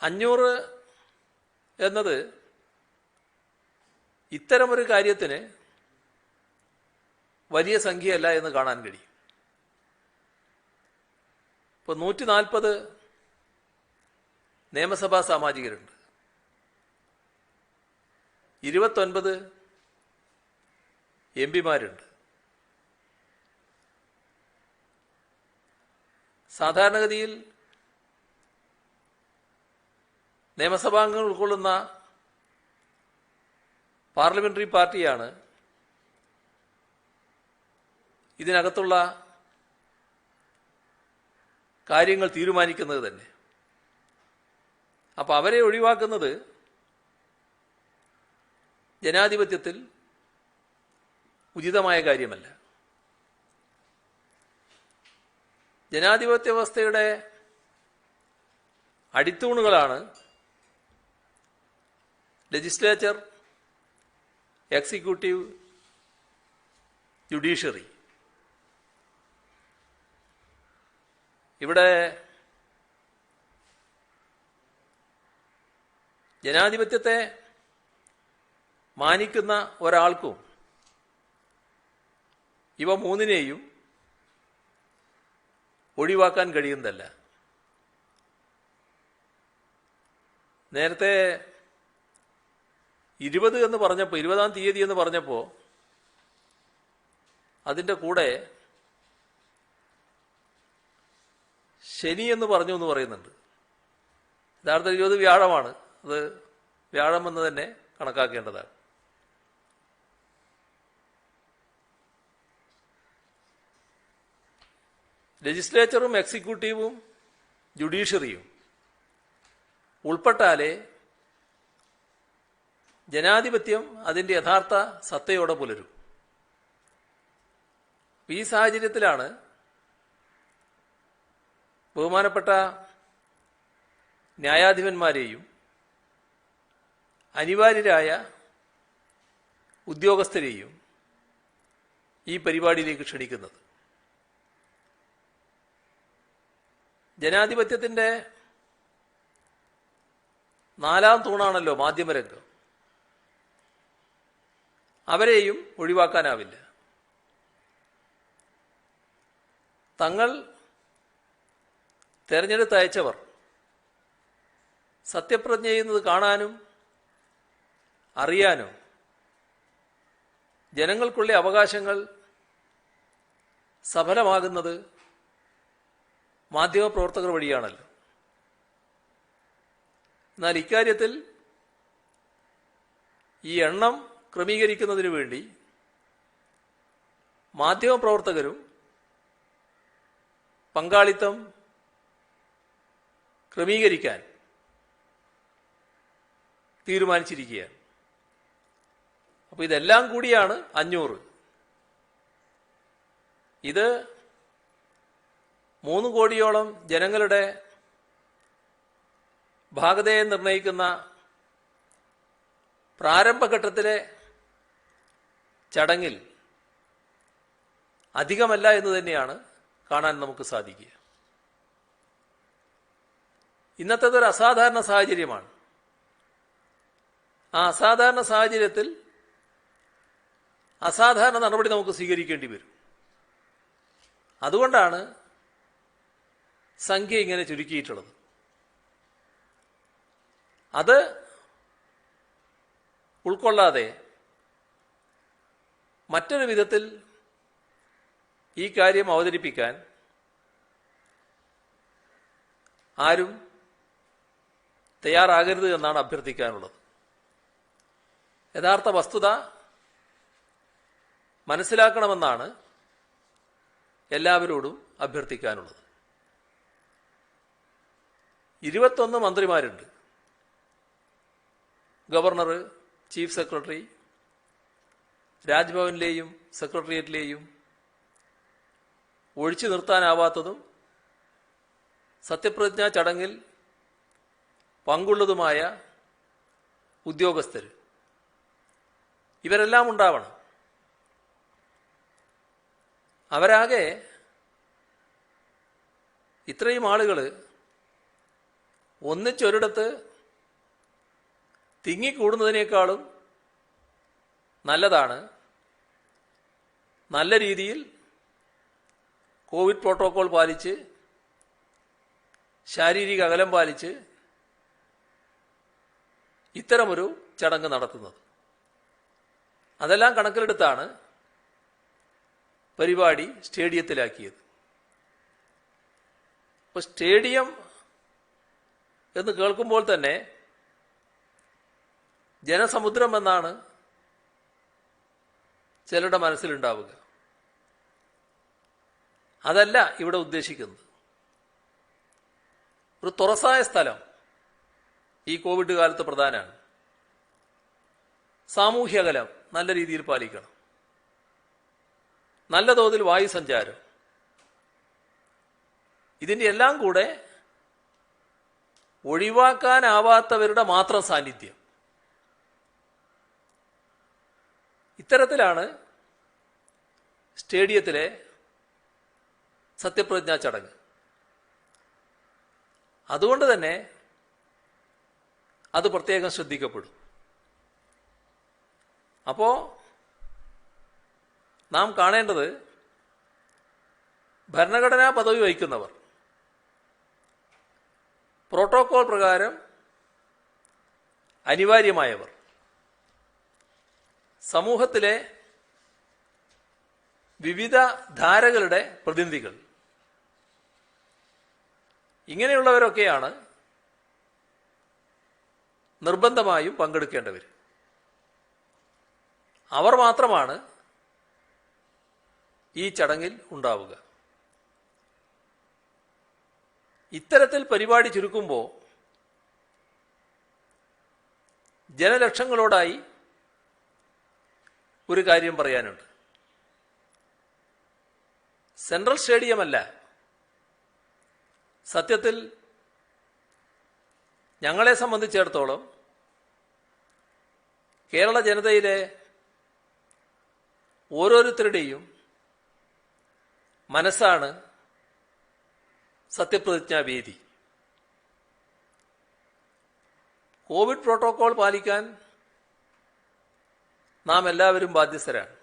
500 എന്നത് ഇത്തരമൊരു കാര്യത്തിന് വലിയ സംഖ്യയല്ല എന്ന് കാണാൻ കഴിയും. ഇപ്പോൾ 140 നിയമസഭാ സാമാജികരുണ്ട്, 29 എംപിമാരുണ്ട്. സാധാരണഗതിയിൽ നിയമസഭാംഗങ്ങൾ ഉൾക്കൊള്ളുന്ന പാർലമെന്ററി പാർട്ടിയാണ് ഇതിനകത്തുള്ള കാര്യങ്ങൾ തീരുമാനിക്കുന്നത് തന്നെ. അപ്പോൾ അവരെ ഒഴിവാക്കുന്നത് ജനാധിപത്യത്തിൽ ഉചിതമായ കാര്യമല്ല. ജനാധിപത്യ വ്യവസ്ഥയുടെ അടിത്തൂണുകളാണ് ലെജിസ്ലേച്ചർ, എക്സിക്യൂട്ടീവ്, ജുഡീഷ്യറി. ഇവിടെ ജനാധിപത്യത്തെ മാനിക്കുന്ന ഒരാൾക്കും ഇവ മൂന്നിനെയും ഒഴിവാക്കാൻ കഴിയുന്നതല്ല. നേരത്തെ 20 എന്ന് പറഞ്ഞപ്പോൾ, 20-ാം തീയതി എന്ന് പറഞ്ഞപ്പോൾ അതിൻ്റെ കൂടെ ശനി എന്ന് പറഞ്ഞു എന്ന് പറയുന്നുണ്ട്. യഥാർത്ഥത്തിൽ 20 വ്യാഴമാണ്. അത് വ്യാഴം എന്ന് തന്നെ കണക്കാക്കേണ്ടതാണ്. ലെജിസ്ലേച്ചറും എക്സിക്യൂട്ടീവും ജുഡീഷ്യറിയും ഉൾപ്പെട്ടാലേ ജനാധിപത്യം അതിൻ്റെ യഥാർത്ഥ സത്തയോടെ പുലരും. ഈ സാഹചര്യത്തിലാണ് ബഹുമാനപ്പെട്ട ന്യായാധിപന്മാരെയും അനിവാര്യരായ ഉദ്യോഗസ്ഥരെയും ഈ പരിപാടിയിലേക്ക് ക്ഷണിക്കുന്നത്. ജനാധിപത്യത്തിൻ്റെ 4-ാം തൂണാണല്ലോ മാധ്യമരംഗം. അവരെയും ഒഴിവാക്കാനാവില്ല. തങ്ങൾ തെരഞ്ഞെടുത്തയച്ചവർ സത്യപ്രതിജ്ഞ ചെയ്യുന്നത് കാണാനും അറിയാനും ജനങ്ങൾക്കുള്ള അവകാശങ്ങൾ സഫലമാകുന്നത് മാധ്യമപ്രവർത്തകർ വഴിയാണല്ലോ. എന്നാൽ ഇക്കാര്യത്തിൽ ഈ എണ്ണം ക്രമീകരിക്കുന്നതിനു വേണ്ടി മാധ്യമപ്രവർത്തകരും പങ്കാളിത്തം ക്രമീകരിക്കാൻ തീരുമാനിച്ചിരിക്കുകയാണ്. അപ്പോൾ ഇതെല്ലാം കൂടിയാണ് 500. ഇത് 3 കോടിയോളം ജനങ്ങളുടെ ഭാഗതയെ നിർണയിക്കുന്ന പ്രാരംഭഘട്ടത്തിലെ ചടങ്ങിൽ അധികമല്ല എന്ന് തന്നെയാണ് കാണാൻ നമുക്ക് സാധിക്കുക. ഇന്നത്തേതൊരു അസാധാരണ സാഹചര്യമാണ്. ആ അസാധാരണ സാഹചര്യത്തിൽ അസാധാരണ നടപടി നമുക്ക് സ്വീകരിക്കേണ്ടി വരും. അതുകൊണ്ടാണ് സംഖ്യ ഇങ്ങനെ ചുരുക്കിയിട്ടുള്ളത്. അത് ഉൾക്കൊള്ളാതെ മറ്റൊരു വിധത്തിൽ ഈ കാര്യം അവതരിപ്പിക്കാൻ ആരും തയ്യാറാകരുത് എന്നാണ് അഭ്യർത്ഥിക്കാനുള്ളത്. യഥാർത്ഥ വസ്തുത മനസ്സിലാക്കണമെന്നാണ് എല്ലാവരോടും അഭ്യർത്ഥിക്കാനുള്ളത്. 21 മന്ത്രിമാരുണ്ട്. ഗവർണർ, ചീഫ് സെക്രട്ടറി, രാജ്ഭവനിലെയും സെക്രട്ടേറിയറ്റിലെയും ഒഴിച്ചു നിർത്താനാവാത്തതും സത്യപ്രതിജ്ഞാ ചടങ്ങിൽ പങ്കുള്ളതുമായ ഉദ്യോഗസ്ഥർ, ഇവരെല്ലാം ഉണ്ടാവണം. അവരാകെ ഇത്രയും ആളുകൾ ഒന്നിച്ചൊരിടത്ത് തിങ്ങിക്കൂടുന്നതിനേക്കാളും നല്ലതാണ് നല്ല രീതിയിൽ കോവിഡ് പ്രോട്ടോകോൾ പാലിച്ച് ശാരീരിക അകലം പാലിച്ച് ഇത്തരമൊരു ചടങ്ങ് നടത്തുന്നത്. അതെല്ലാം കണക്കിലെടുത്താണ് പരിപാടി സ്റ്റേഡിയത്തിലാക്കിയത്. അപ്പോൾ സ്റ്റേഡിയം എന്ന് കേൾക്കുമ്പോൾ തന്നെ ജനസമുദ്രം എന്നാണ് ചിലരുടെ മനസ്സിലുണ്ടാവുക. അതല്ല ഇവിടെ ഉദ്ദേശിക്കുന്നത്. ഒരു തുറസായ സ്ഥലം ഈ കോവിഡ് കാലത്ത് പ്രധാനമാണ്. സാമൂഹ്യ അകലം നല്ല രീതിയിൽ പാലിക്കണം. നല്ല തോതിൽ വായു സഞ്ചാരം. ഇതിൻ്റെ എല്ലാം കൂടെ ഒഴിവാക്കാനാവാത്തവരുടെ മാത്രം സാന്നിധ്യം. ഇത്തരത്തിലാണ് സ്റ്റേഡിയത്തിലെ സത്യപ്രതിജ്ഞാ ചടങ്ങ്. അതുകൊണ്ട് തന്നെ അത് പ്രത്യേകം ശ്രദ്ധിക്കപ്പെടും. അപ്പോൾ നാം കാണേണ്ടത് ഭരണഘടനാ പദവി വഹിക്കുന്നവർ പ്രോട്ടോകോൾ പ്രകാരം അനിവാര്യമായവർ, സമൂഹത്തിലെ വിവിധ ധാരകളുടെ പ്രതിനിധികൾ, ഇങ്ങനെയുള്ളവരൊക്കെയാണ് നിർബന്ധമായും പങ്കെടുക്കേണ്ടവർ. അവർ മാത്രമാണ് ഈ ചടങ്ങിൽ ഉണ്ടാവുക. ഇത്തരത്തിൽ പരിപാടി ചുരുക്കുമ്പോൾ ജനലക്ഷങ്ങളോടായി ഒരു കാര്യം പറയാനുണ്ട്. സെൻട്രൽ സ്റ്റേഡിയമല്ല, സത്യത്തിൽ ഞങ്ങളെ സംബന്ധിച്ചിടത്തോളം കേരള ജനതയിലെ ഓരോരുത്തരുടെയും മനസ്സാണ് സത്യപ്രതിജ്ഞാ വേദി. കോവിഡ് പ്രോട്ടോകോൾ പാലിക്കാൻ നാം എല്ലാവരും ബാധ്യസ്ഥരാണ്.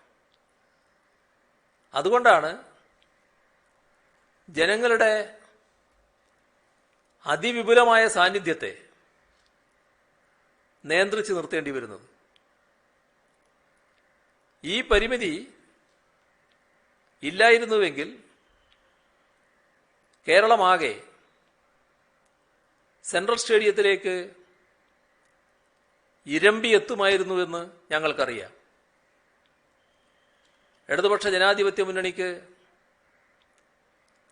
അതുകൊണ്ടാണ് ജനങ്ങളുടെ അതിവിപുലമായ സാന്നിധ്യത്തെ നിയന്ത്രിച്ചു നിർത്തേണ്ടി വരുന്നത്. ഈ പരിമിതി ഇല്ലായിരുന്നുവെങ്കിൽ കേരളമാകെ സെൻട്രൽ സ്റ്റേഡിയത്തിലേക്ക് ഇരമ്പിയെത്തുമായിരുന്നുവെന്ന് ഞങ്ങൾക്കറിയാം. ഇടതുപക്ഷ ജനാധിപത്യ മുന്നണിക്ക്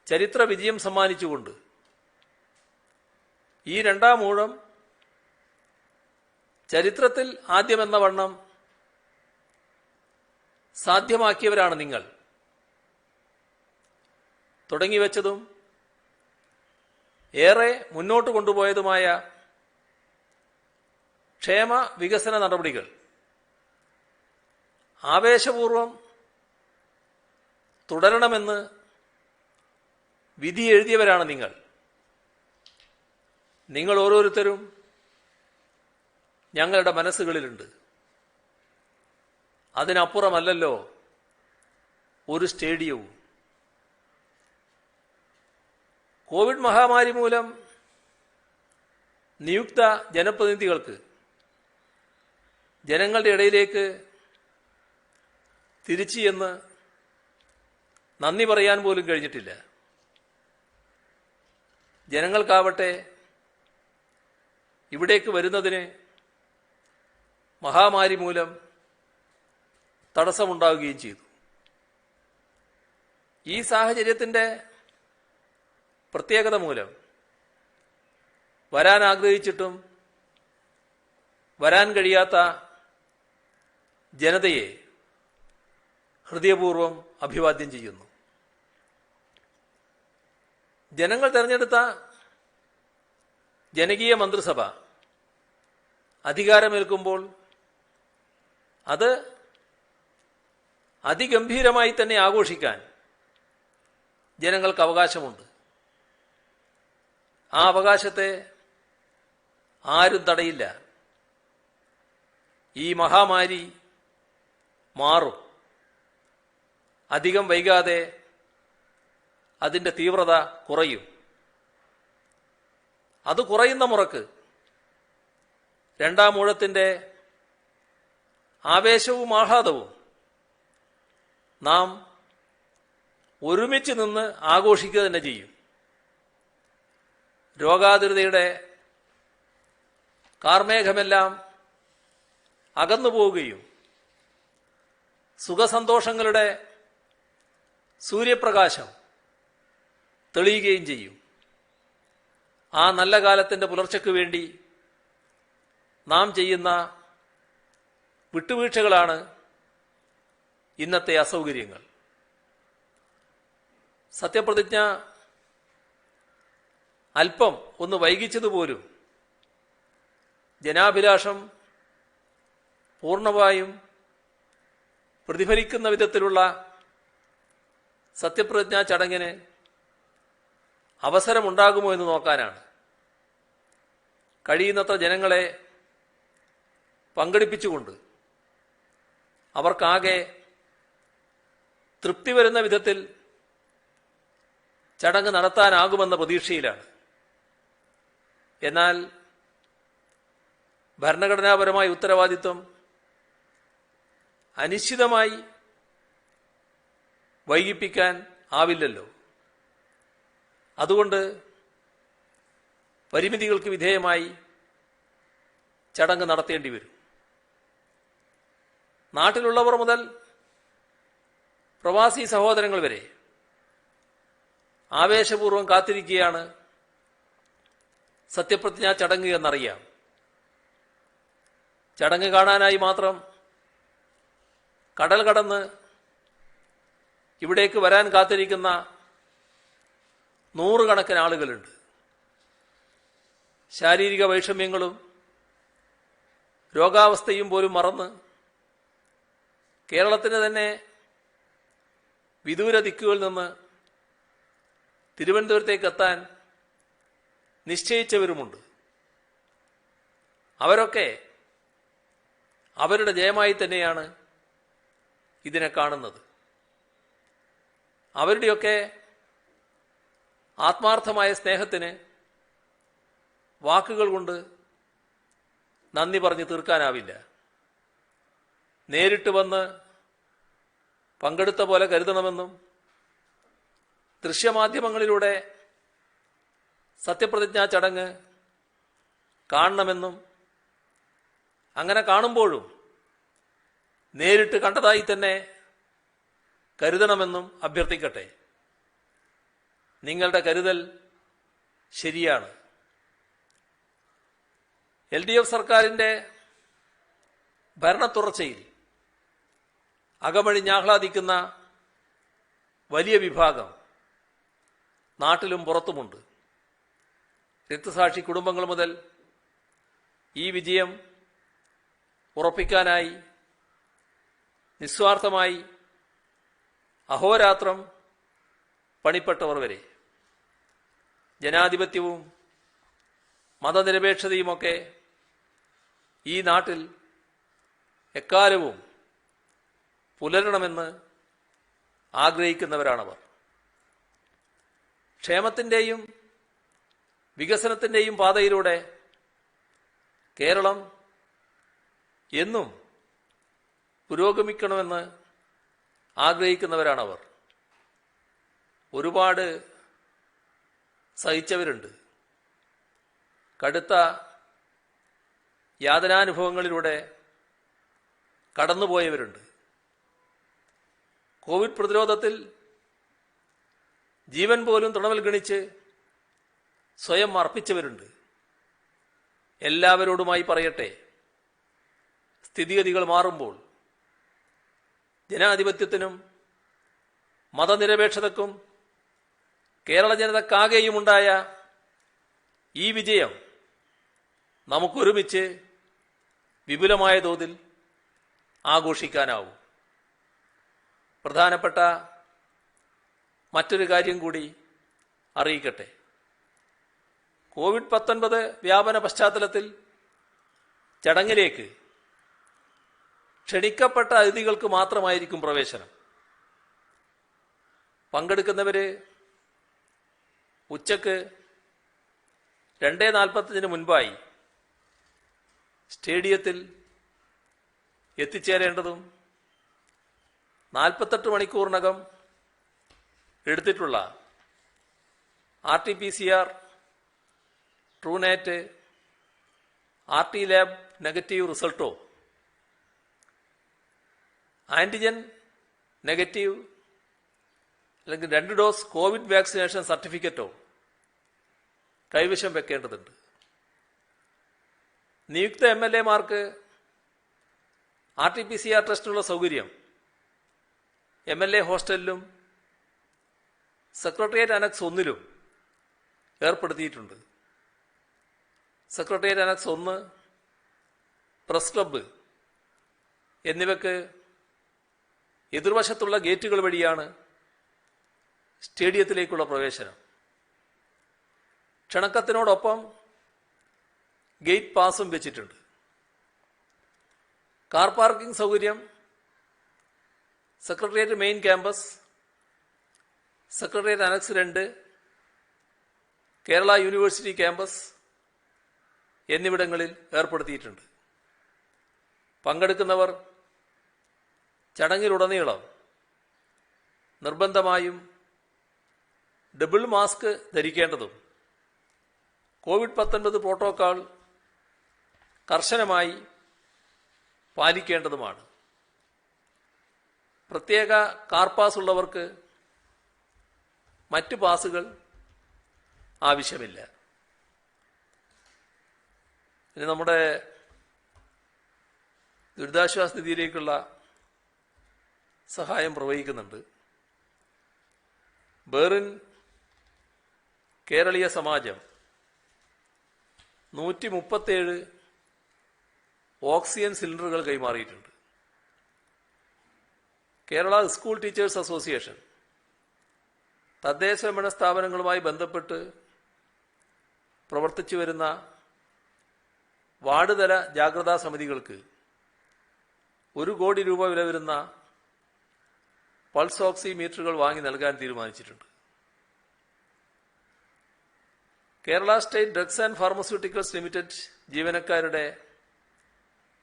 ചരിത്ര വിജയം സമ്മാനിച്ചുകൊണ്ട് ഈ രണ്ടാം ഊഴം ചരിത്രത്തിൽ ആദ്യമെന്ന വണ്ണം സാധ്യമാക്കിയവരാണ് നിങ്ങൾ. തുടങ്ങിവെച്ചതും ഏറെ മുന്നോട്ട് കൊണ്ടുപോയതുമായ ക്ഷേമ വികസന നടപടികൾ ആവേശപൂർവം തുടരണമെന്ന് വിധി എഴുതിയവരാണ് നിങ്ങൾ. നിങ്ങൾ ഓരോരുത്തരും ഞങ്ങളുടെ മനസ്സുകളിലുണ്ട്. അതിനപ്പുറമല്ലല്ലോ ഒരു സ്റ്റേഡിയവും. കോവിഡ് മഹാമാരി മൂലം നിയുക്ത ജനപ്രതിനിധികൾക്ക് ജനങ്ങളുടെ ഇടയിലേക്ക് തിരിച്ചു എന്ന് നന്ദി പറയാൻ പോലും കഴിഞ്ഞിട്ടില്ല. ജനങ്ങൾക്കാവട്ടെ ഇവിടേക്ക് വരുന്നതിന് മഹാമാരി മൂലം തടസ്സമുണ്ടാവുകയും ചെയ്തു. ഈ സാഹചര്യത്തിൻ്റെ പ്രത്യേകത മൂലം വരാൻ ആഗ്രഹിച്ചിട്ടും വരാൻ കഴിയാത്ത ജനതയെ ഹൃദയപൂർവ്വം അഭിവാദ്യം ചെയ്യുന്നു. ജനങ്ങൾ തെരഞ്ഞെടുത്ത ജനകീയ മന്ത്രിസഭ അധികാരമേൽക്കുമ്പോൾ അത് അതിഗംഭീരമായി തന്നെ ആഘോഷിക്കാൻ ജനങ്ങൾക്ക് അവകാശമുണ്ട്. ആ അവകാശത്തെ ആരും തടയില്ല. ഈ മഹാമാരി മാറും. അധികം വൈകാതെ അതിൻ്റെ തീവ്രത കുറയും. അത് കുറയുന്ന മുറക്ക് രണ്ടാം ഊഴത്തിൻ്റെ ആവേശവും ആഹ്ലാദവും നാം ഒരുമിച്ച് നിന്ന് ആഘോഷിക്കുക തന്നെ ചെയ്യും. രോഗാതുരതയുടെ കാർമേഘമെല്ലാം അകന്നു പോവുകയും സുഖസന്തോഷങ്ങളുടെ സൂര്യപ്രകാശം തെളിയുകയും ചെയ്യും. ആ നല്ല കാലത്തിൻ്റെ പുലർച്ചയ്ക്ക് വേണ്ടി നാം ചെയ്യുന്ന വിട്ടുവീഴ്ചകളാണ് ഇന്നത്തെ അസൗകര്യങ്ങൾ. സത്യപ്രതിജ്ഞ അല്പം ഒന്ന് വൈകിച്ചതുപോലും ജനാഭിലാഷം പൂർണ്ണമായും പ്രതിഫലിക്കുന്ന വിധത്തിലുള്ള സത്യപ്രതിജ്ഞാ ചടങ്ങിന് അവസരമുണ്ടാകുമോ എന്ന് നോക്കാനാണ്. കഴിയുന്നത്ര ജനങ്ങളെ പങ്കെടുപ്പിച്ചുകൊണ്ട് അവർക്കാകെ തൃപ്തി വരുന്ന വിധത്തിൽ ചടങ്ങ് നടത്താനാകുമെന്ന പ്രതീക്ഷയിലാണ്. എന്നാൽ ഭരണഘടനാപരമായ ഉത്തരവാദിത്വം അനിശ്ചിതമായി വൈകിപ്പിക്കാൻ ആവില്ലല്ലോ. അതുകൊണ്ട് പരിമിതികൾക്ക് വിധേയമായി ചടങ്ങ് നടത്തേണ്ടി വരും. നാട്ടിലുള്ളവർ മുതൽ പ്രവാസി സഹോദരങ്ങൾ വരെ ആവേശപൂർവ്വം കാത്തിരിക്കുകയാണ് സത്യപ്രതിജ്ഞാ ചടങ്ങ് എന്നറിയാം. ചടങ്ങ് കാണാനായി മാത്രം കടൽ കടന്ന് ഇവിടേക്ക് വരാൻ കാത്തിരിക്കുന്ന നൂറുകണക്കിന് ആളുകളുണ്ട്. ശാരീരിക വൈഷമ്യങ്ങളും രോഗാവസ്ഥയും പോലും മറന്ന് കേരളത്തിന് തന്നെ വിദൂര ദിക്കുകളിൽ നിന്ന് തിരുവനന്തപുരത്തേക്ക് എത്താൻ നിശ്ചയിച്ചവരുമുണ്ട്. അവരൊക്കെ അവരുടെ ജയമായി തന്നെയാണ് ഇതിനെ കാണുന്നത്. അവരുടെയൊക്കെ ആത്മാർത്ഥമായ സ്നേഹത്തിന് വാക്കുകൾ കൊണ്ട് നന്ദി പറഞ്ഞ് തീർക്കാനാവില്ല. നേരിട്ട് വന്ന് പങ്കെടുത്ത പോലെ കരുതണമെന്നും ദൃശ്യമാധ്യമങ്ങളിലൂടെ സത്യപ്രതിജ്ഞാ ചടങ്ങ് കാണണമെന്നും അങ്ങനെ കാണുമ്പോഴും നേരിട്ട് കണ്ടതായി തന്നെ കരുതണമെന്നും അഭ്യർത്ഥിക്കട്ടെ. നിങ്ങളുടെ കരുതൽ ശരിയാണ്. LDF സർക്കാരിൻ്റെ ഭരണത്തുടർച്ചയിൽ അകമഴിഞ്ഞാഹ്ലാദിക്കുന്ന വലിയ വിഭാഗം നാട്ടിലും പുറത്തുമുണ്ട്. രക്തസാക്ഷി കുടുംബങ്ങൾ മുതൽ ഈ വിജയം ഉറപ്പിക്കാനായി നിസ്വാർത്ഥമായി അഹോരാത്രം പണിപ്പെട്ടവർ വരെ. ജനാധിപത്യവും മതനിരപേക്ഷതയുമൊക്കെ ഈ നാട്ടിൽ എക്കാലവും പുലരണമെന്ന് ആഗ്രഹിക്കുന്നവരാണവർ. ക്ഷേമത്തിൻ്റെയും വികസനത്തിൻ്റെയും പാതയിലൂടെ കേരളം എന്നും പുരോഗമിക്കണമെന്ന് ആഗ്രഹിക്കുന്നവരാണവർ. ഒരുപാട് സഹിച്ചവരുണ്ട്. കടുത്ത യാതനാനുഭവങ്ങളിലൂടെ കടന്നുപോയവരുണ്ട്. കോവിഡ് പ്രതിരോധത്തിൽ ജീവൻ പോലും തൃണവൽഗണിച്ച് സ്വയം അർപ്പിച്ചവരുണ്ട്. എല്ലാവരോടുമായി പറയട്ടെ, സ്ഥിതിഗതികൾ മാറുമ്പോൾ ജനാധിപത്യത്തിനും മതനിരപേക്ഷതക്കും കേരള ജനതക്കാകെയുമുണ്ടായ ഈ വിജയം നമുക്കൊരുമിച്ച് വിപുലമായ തോതിൽ ആഘോഷിക്കാനാവും. പ്രധാനപ്പെട്ട മറ്റൊരു കാര്യം കൂടി അറിയിക്കട്ടെ. കോവിഡ്-19 വ്യാപന പശ്ചാത്തലത്തിൽ ചടങ്ങിലേക്ക് ക്ഷണിക്കപ്പെട്ട അതിഥികൾക്ക് മാത്രമായിരിക്കും പ്രവേശനം. പങ്കെടുക്കുന്നവര് ഉച്ചക്ക് 2:45 മുൻപായി സ്റ്റേഡിയത്തിൽ എത്തിച്ചേരേണ്ടതും 48 മണിക്കൂറിനകം എടുത്തിട്ടുള്ള RT-PCR, Truenat, RT lab negative റിസൾട്ടോ ആന്റിജൻ നെഗറ്റീവ് അല്ലെങ്കിൽ 2 ഡോസ് കോവിഡ് വാക്സിനേഷൻ സർട്ടിഫിക്കറ്റോ കൈവശം വെക്കേണ്ടതുണ്ട്. നിയുക്ത MLA-മാർക്ക് RT-PCR ടെസ്റ്റിനുള്ള സൗകര്യം MLA ഹോസ്റ്റലിലും സെക്രട്ടേറിയറ്റ് അനക്സ് 1-ലും ഏർപ്പെടുത്തിയിട്ടുണ്ട്. സെക്രട്ടേറിയറ്റ് അനക്സ് 1, പ്രസ് ക്ലബ്ബ് എന്നിവയ്ക്ക് എതിർവശത്തുള്ള ഗേറ്റുകൾ വഴിയാണ് സ്റ്റേഡിയത്തിലേക്കുള്ള പ്രവേശനം. ക്ഷണക്കത്തിനോടൊപ്പം ഗേറ്റ് പാസും വെച്ചിട്ടുണ്ട്. കാർ പാർക്കിംഗ് സൗകര്യം secretariat main campus, secretariat annexe 2, Kerala university campus എന്നിവിടങ്ങളിൽ ഏർപ്പെടുത്തിയിട്ടുണ്ട്. പങ്കെടുക്കുന്നവർ ചടങ്ങിലുടനീളം നിർബന്ധമായും ഡബിൾ മാസ്ക് ധരിക്കേണ്ടതും കോവിഡ്-19 പ്രോട്ടോക്കോൾ കർശനമായി പാലിക്കേണ്ടതുമാണ്. പ്രത്യേക കാർ പാസ് ഉള്ളവർക്ക് മറ്റ് പാസുകൾ ആവശ്യമില്ല. ഇനി നമ്മുടെ ദുരിതാശ്വാസ നിധിയിലേക്കുള്ള സഹായം പ്രവഹിക്കുന്നുണ്ട്. ബെറിൻ കേരളീയ സമാജം 137 ഓക്സിജൻ സിലിണ്ടറുകൾ കൈമാറിയിട്ടുണ്ട്. കേരള സ്കൂൾ ടീച്ചേഴ്സ് അസോസിയേഷൻ തദ്ദേശഭരണ സ്ഥാപനങ്ങളുമായി ബന്ധപ്പെട്ട് പ്രവർത്തിച്ചു വരുന്ന വാർഡ് തല ജാഗ്രതാ സമിതികൾക്ക് 1 കോടി രൂപ വില വരുന്ന പൾസ് ഓക്സിമീറ്ററുകൾ വാങ്ങി നൽകാൻ തീരുമാനിച്ചിട്ടുണ്ട്. Kerala state drugs and pharmaceuticals limited ജീവനക്കാരുടെ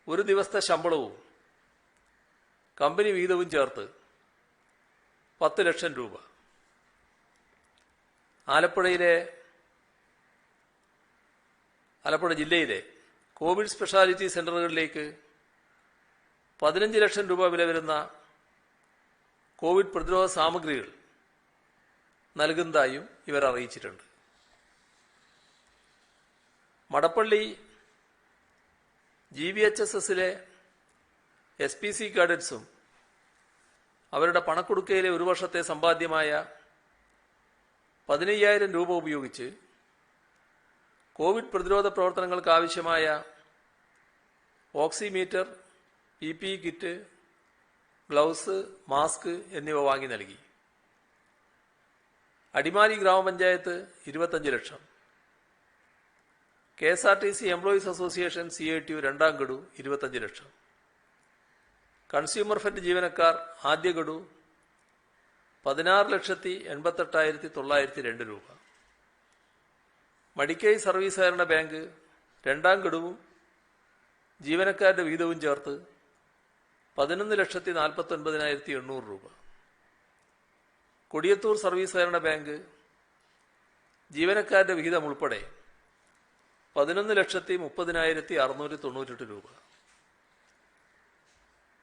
1 ദിവസത്തെ ശമ്പളവും കമ്പനി വീതവും ചേർത്ത് 10 ലക്ഷം രൂപ. ആലപ്പുഴ ജില്ലയിലെ കോവിഡ് സ്പെഷ്യാലിറ്റി സെന്ററുകളിലേക്ക് 15 ലക്ഷം രൂപ വില വരുന്ന കോവിഡ് പ്രതിരോധ സാമഗ്രികൾ നൽകുന്നതായും ഇവർ അറിയിച്ചിട്ടുണ്ട്. മടപ്പള്ളി GVHSSലെ SPC കാഡറ്റ്സും അവരുടെ പണക്കൊടുക്കയിലെ 1 വർഷത്തെ സമ്പാദ്യമായ 15,000 രൂപ ഉപയോഗിച്ച് കോവിഡ് പ്രതിരോധ പ്രവർത്തനങ്ങൾക്ക് ആവശ്യമായ oximeter, PPE kit, gloves, mask എന്നിവ വാങ്ങി നൽകി. അടിമാലി ഗ്രാമപഞ്ചായത്ത് 25 ലക്ഷം, KSRTC എംപ്ലോയീസ് അസോസിയേഷൻ CITU 2ാം ഗഡു 25 ലക്ഷം, കൺസ്യൂമർ ഫെഡ് ജീവനക്കാർ ആദ്യ ഗഡു 16,88,902 രൂപ, മടിക്കൈ സർവീസ് സഹകരണ ബാങ്ക് 2ാം ഗഡുവും ജീവനക്കാരുടെ വീതവും ചേർത്ത് 11,49,800 രൂപ, കൊടിയത്തൂർ സർവീസ് സഹകരണ ബാങ്ക് ജീവനക്കാരുടെ വിഹിതം ഉൾപ്പെടെ 11,30,698 രൂപ,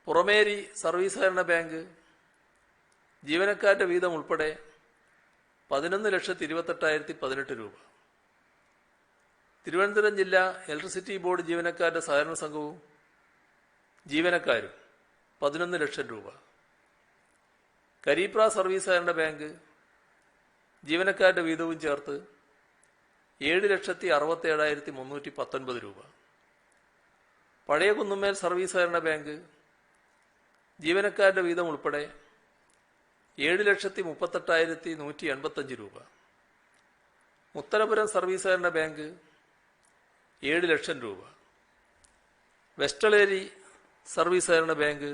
പുറമേരി സർവീസ് സഹകരണ ബാങ്ക് ജീവനക്കാരുടെ വീതം ഉൾപ്പെടെ 11,28,018 രൂപ, തിരുവനന്തപുരം ജില്ലാ ഇലക്ട്രിസിറ്റി ബോർഡ് ജീവനക്കാരുടെ സഹകരണ സംഘവും ജീവനക്കാരും 11 ലക്ഷം രൂപ, കരീപ്ര സർവീസ് സഹകരണ ബാങ്ക് ജീവനക്കാരുടെ വീതവും ചേർത്ത് 7,67,319 രൂപ, പഴയ കുന്നുമ്മേൽ സർവീസ് സഹകരണ ബാങ്ക് ജീവനക്കാരുടെ വീതം ഉൾപ്പെടെ 7,38,185 രൂപ, ഉത്തരപുരം സർവീസ് സഹകരണ ബാങ്ക് 7 ലക്ഷം രൂപ. വെസ്റ്റളേരി സർവീസ് സഹകരണ ബാങ്ക്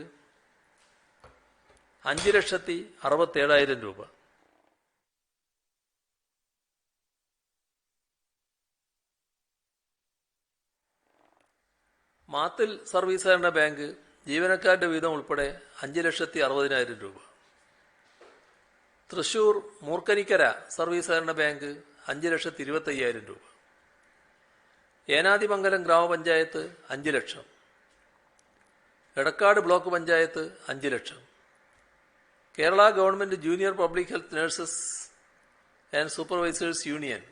5,67,000 രൂപ. മാത്തിൽ സർവീസ് സഹകരണ ബാങ്ക് ജീവനക്കാരുടെ വീതം ഉൾപ്പെടെ 5,60,000 രൂപ. തൃശൂർ മൂർക്കനിക്കര സർവീസ് സഹകരണ ബാങ്ക് 5,25,000 രൂപ. ഏനാദിമംഗലം ഗ്രാമപഞ്ചായത്ത് 5 ലക്ഷം. എടക്കാട് ബ്ലോക്ക് പഞ്ചായത്ത് 5 ലക്ഷം. Kerala government junior public health nurses and supervisors union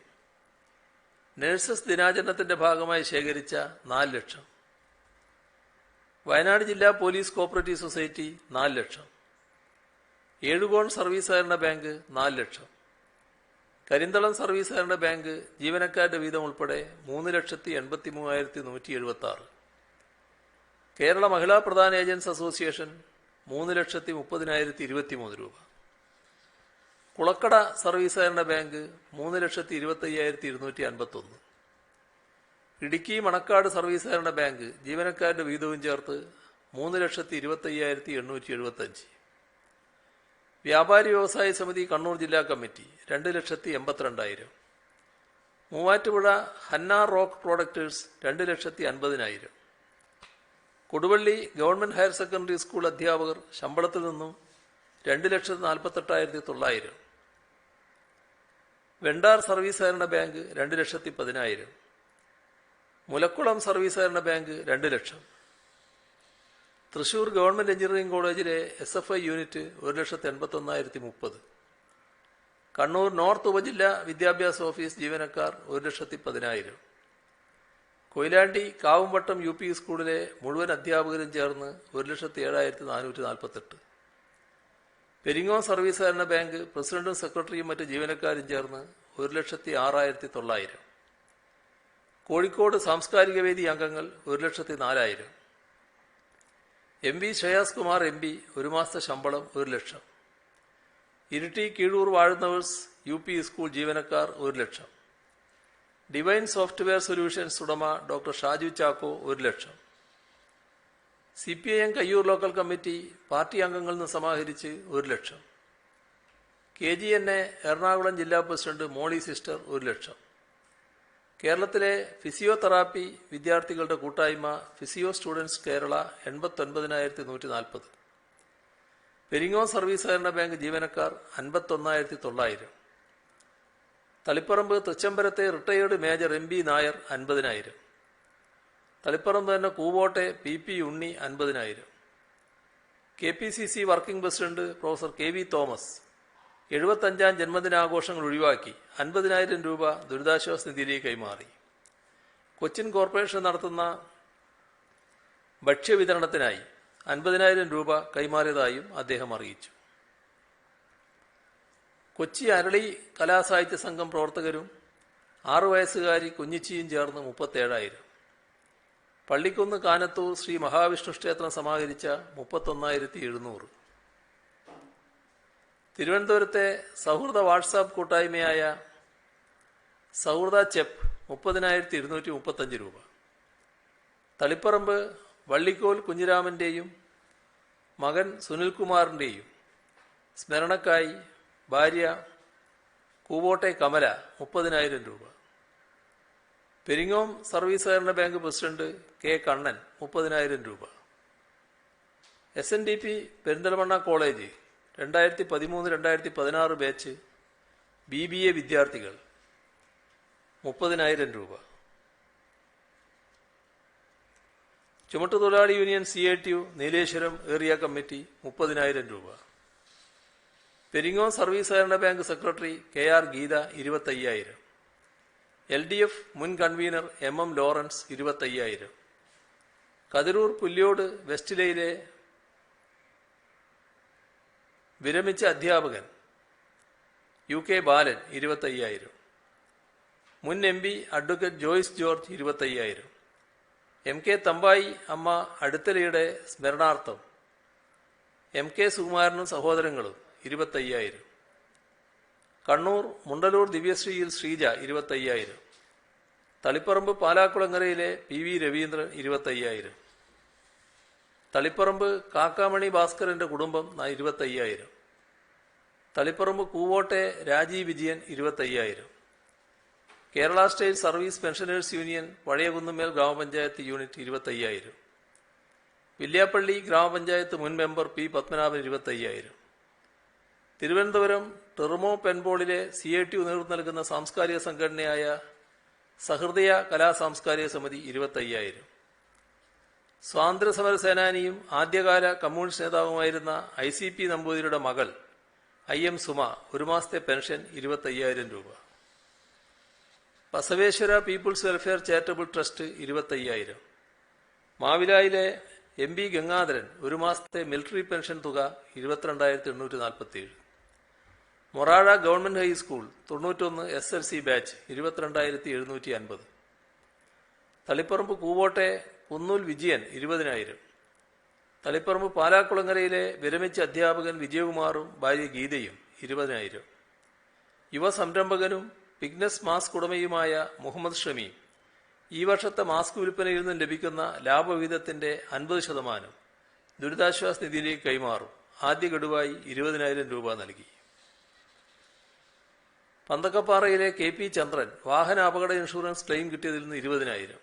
nurses ദിനാചരണത്തിന്റെ ഭാഗമായി ശേഖരിച്ച 4 ലക്ഷം. വയനാട് ജില്ലാ പോലീസ് കോഓപ്പറേറ്റീവ് സൊസൈറ്റി 4 ലക്ഷം. ഏഴുകോൺ സർവീസ് സഹകരണ ബാങ്ക് 4 ലക്ഷം. കരിന്തളം സർവീസ് സഹകരണ ബാങ്ക് ജീവനക്കാരുടെ വീതം ഉൾപ്പെടെ 3,83,176. കേരള മഹിളാ പ്രധാന ഏജൻസ് അസോസിയേഷൻ 3,30,023 രൂപ. കുളക്കട സർവീസ് സഹകരണ ബാങ്ക് 3,25,251. ഇടുക്കി മണക്കാട് സർവീസ് സഹകരണ ബാങ്ക് ജീവനക്കാരുടെ വീതവും ചേർത്ത് 3,25,875. വ്യാപാരി വ്യവസായ സമിതി കണ്ണൂർ ജില്ലാ committee 2,82,000. Muvattupuzha Hanna rock products 2,50,000. Koduvally government higher secondary school അധ്യാപകർ ശമ്പളത്തിൽ നിന്നും 2,48,900. വെണ്ടാർ സർവീസ് സഹകരണ ബാങ്ക് 2,10,000. മുലക്കുളം സർവീസ് സഹകരണ ബാങ്ക് 2 ലക്ഷം. തൃശൂർ ഗവൺമെന്റ് എഞ്ചിനീയറിംഗ് കോളേജിലെ SFI യൂണിറ്റ് 1,81,030. കണ്ണൂർ നോർത്ത് ഉപജില്ലാ വിദ്യാഭ്യാസ ഓഫീസ് ജീവനക്കാർ 1,10,000. കൊയിലാണ്ടി കാവുംവട്ടം UP സ്കൂളിലെ മുഴുവൻ അധ്യാപകരും ചേർന്ന് 1,07,448. പെരിങ്ങോം സർവീസ് സഹകരണ ബാങ്ക് പ്രസിഡന്റും സെക്രട്ടറിയും മറ്റ് ജീവനക്കാരും ചേർന്ന് 1,06,900. കോഴിക്കോട് സാംസ്കാരിക വേദി അംഗങ്ങൾ 1,04,000. MV ശ്രേയാസ് കുമാർ MP ഒരു മാസത്തെ ശമ്പളം 1 ലക്ഷം. ഇരിട്ടി കീഴൂർ വാഴുന്നവേഴ്സ് UP സ്കൂൾ ജീവനക്കാർ 1 ലക്ഷം. ഡിവൈൻ സോഫ്റ്റ്വെയർ സൊല്യൂഷൻസ് ഉടമ ഡോക്ടർ ഷാജു ചാക്കോ 1 ലക്ഷം. CPIM Kayyur local committee party അംഗങ്ങളിൽ നിന്ന് സമാഹരിച്ച് 1 ലക്ഷം. KGNA എറണാകുളം ജില്ലാ പ്രസിഡന്റ് മോളി സിസ്റ്റർ 1 ലക്ഷം. കേരളത്തിലെ ഫിസിയോതെറാപ്പി വിദ്യാർത്ഥികളുടെ കൂട്ടായ്മ physio students Kerala 89,140. Peringome service സഹകരണ ബാങ്ക് ജീവനക്കാർ 51,900. തളിപ്പറമ്പ് തൃച്ചംബരത്തെ retired major MB Nair 50,000. Taliparamba തന്നെ കൂവോട്ടെ PP Unni 50,000. KPCC working president professor KV Thomas 75ാം ജന്മദിനാഘോഷങ്ങൾ ഒഴിവാക്കി 50,000 രൂപ ദുരിതാശ്വാസ നിധിയിലേക്ക് കൈമാറി. കൊച്ചിൻ കോർപ്പറേഷൻ നടത്തുന്ന ഭക്ഷ്യവിതരണത്തിനായി 50,000 രൂപ കൈമാറിയതായും അദ്ദേഹം അറിയിച്ചു. കൊച്ചി അരളി കലാസാഹിത്യ സംഘം പ്രവർത്തകരും 6 വയസ്സുകാരി കുഞ്ഞിച്ചിയും ചേർന്ന് 37,000. പള്ളിക്കുന്ന് കാനത്തൂർ ശ്രീ മഹാവിഷ്ണു ക്ഷേത്രം സമാഹരിച്ച 31,700. തിരുവനന്തപുരത്തെ സൗഹൃദ വാട്സാപ്പ് കൂട്ടായ്മയായ സൗഹൃദ ചെപ്പ് 30,235 രൂപ. തളിപ്പറമ്പ് വള്ളിക്കോൽ കുഞ്ഞിരാമന്റെയും മകൻ സുനിൽകുമാറിന്റെയും സ്മരണക്കായി ഭാര്യ കൂവോട്ടെ കമല 30,000 രൂപ. പെരിങ്ങോം സർവീസ് സഹകരണ ബാങ്ക് പ്രസിഡന്റ് K കണ്ണൻ 30,000 രൂപ. SNDP Perinthalmanna college 2013-2016 batch BBA വിദ്യാർത്ഥികൾ 30,000 രൂപ. ചുമട്ടുതൊഴിലാളി union CITU Nileshwaram area committee 30,000 രൂപ. പെരിങ്ങോം സർവീസ് സഹകരണ bank secretary KR Geetha 25,000. LDF മുൻ കൺവീനർ MM ലോറൻസ് 25,000. കതിരൂർ പുല്യോട് വെസ്റ്റിലയിലെ വിരമിച്ച അധ്യാപകൻ UK ബാലൻ 25,000. മുൻ MP advocate Joice George 25,000. MK Thampayi അമ്മ അടുത്തലയുടെ സ്മരണാർത്ഥം MK സുകുമാരനും സഹോദരങ്ങളും 25,000. കണ്ണൂർ മുണ്ടലൂർ ദിവ്യശ്രീയിൽ ശ്രീജ 25,000. തളിപ്പറമ്പ് പാലാക്കുളങ്ങരയിലെ PV രവീന്ദ്രൻ 25,000. തളിപ്പറമ്പ് കാക്കാമണി ഭാസ്കരന്റെ കുടുംബം 25,000. തളിപ്പറമ്പ് കൂവോട്ടെ Rajeev Vijayan 25,000. Kerala state service pensioners union Pazhayakunnummel ഗ്രാമപഞ്ചായത്ത് യൂണിറ്റ് 25,000. വില്യാപ്പള്ളി ഗ്രാമപഞ്ചായത്ത് മുൻ member P. Padmanabhan 25,000. Thiruvananthapuram Terumo പെൻബോളിലെ CITU നേതൃത്വം നൽകുന്ന സാംസ്കാരിക സംഘടനയായ സഹൃദയ കലാസാംസ്കാരിക സമിതി 25,000. സ്വാതന്ത്ര്യസമര സേനാനിയും ആദ്യകാല കമ്മ്യൂണിസ്റ്റ് നേതാവുമായിരുന്ന ICP നമ്പൂതിരിയുടെ മകൾ IM സുമ ഒരു മാസത്തെ പെൻഷൻ 25,000 രൂപ. Basaveshwara people's welfare charitable trust 25,000. മാവിലായിലെ MB ഗംഗാധരൻ ഒരു മാസത്തെ മിലിറ്ററി പെൻഷൻ തുക 22,847. Morazha government high school 91 SLC batch 22,750. Taliparamba കൂവോട്ടെ കുന്നൂൽ വിജയൻ 20,000. തളിപ്പറമ്പ് പാലാക്കുളങ്ങരയിലെ വിരമിച്ച അധ്യാപകൻ വിജയകുമാറും ഭാര്യ ഗീതയും 20,000. യുവ സംരംഭകനും പിഗ്നസ് മാസ്ക് ഉടമയുമായ മുഹമ്മദ് ഷമീം ഈ വർഷത്തെ മാസ്ക് വിൽപ്പനയിൽ നിന്നും ലഭിക്കുന്ന ലാഭവിഹിതത്തിന്റെ 50% ദുരിതാശ്വാസ നിധിയിലേക്ക് കൈമാറും. ആദ്യ ഗഡുവായി 20,000 രൂപ നൽകി. പന്തക്കപ്പാറയിലെ KP ചന്ദ്രൻ വാഹന അപകട ഇൻഷുറൻസ് ക്ലെയിം കിട്ടിയതിൽ നിന്ന് 20,000.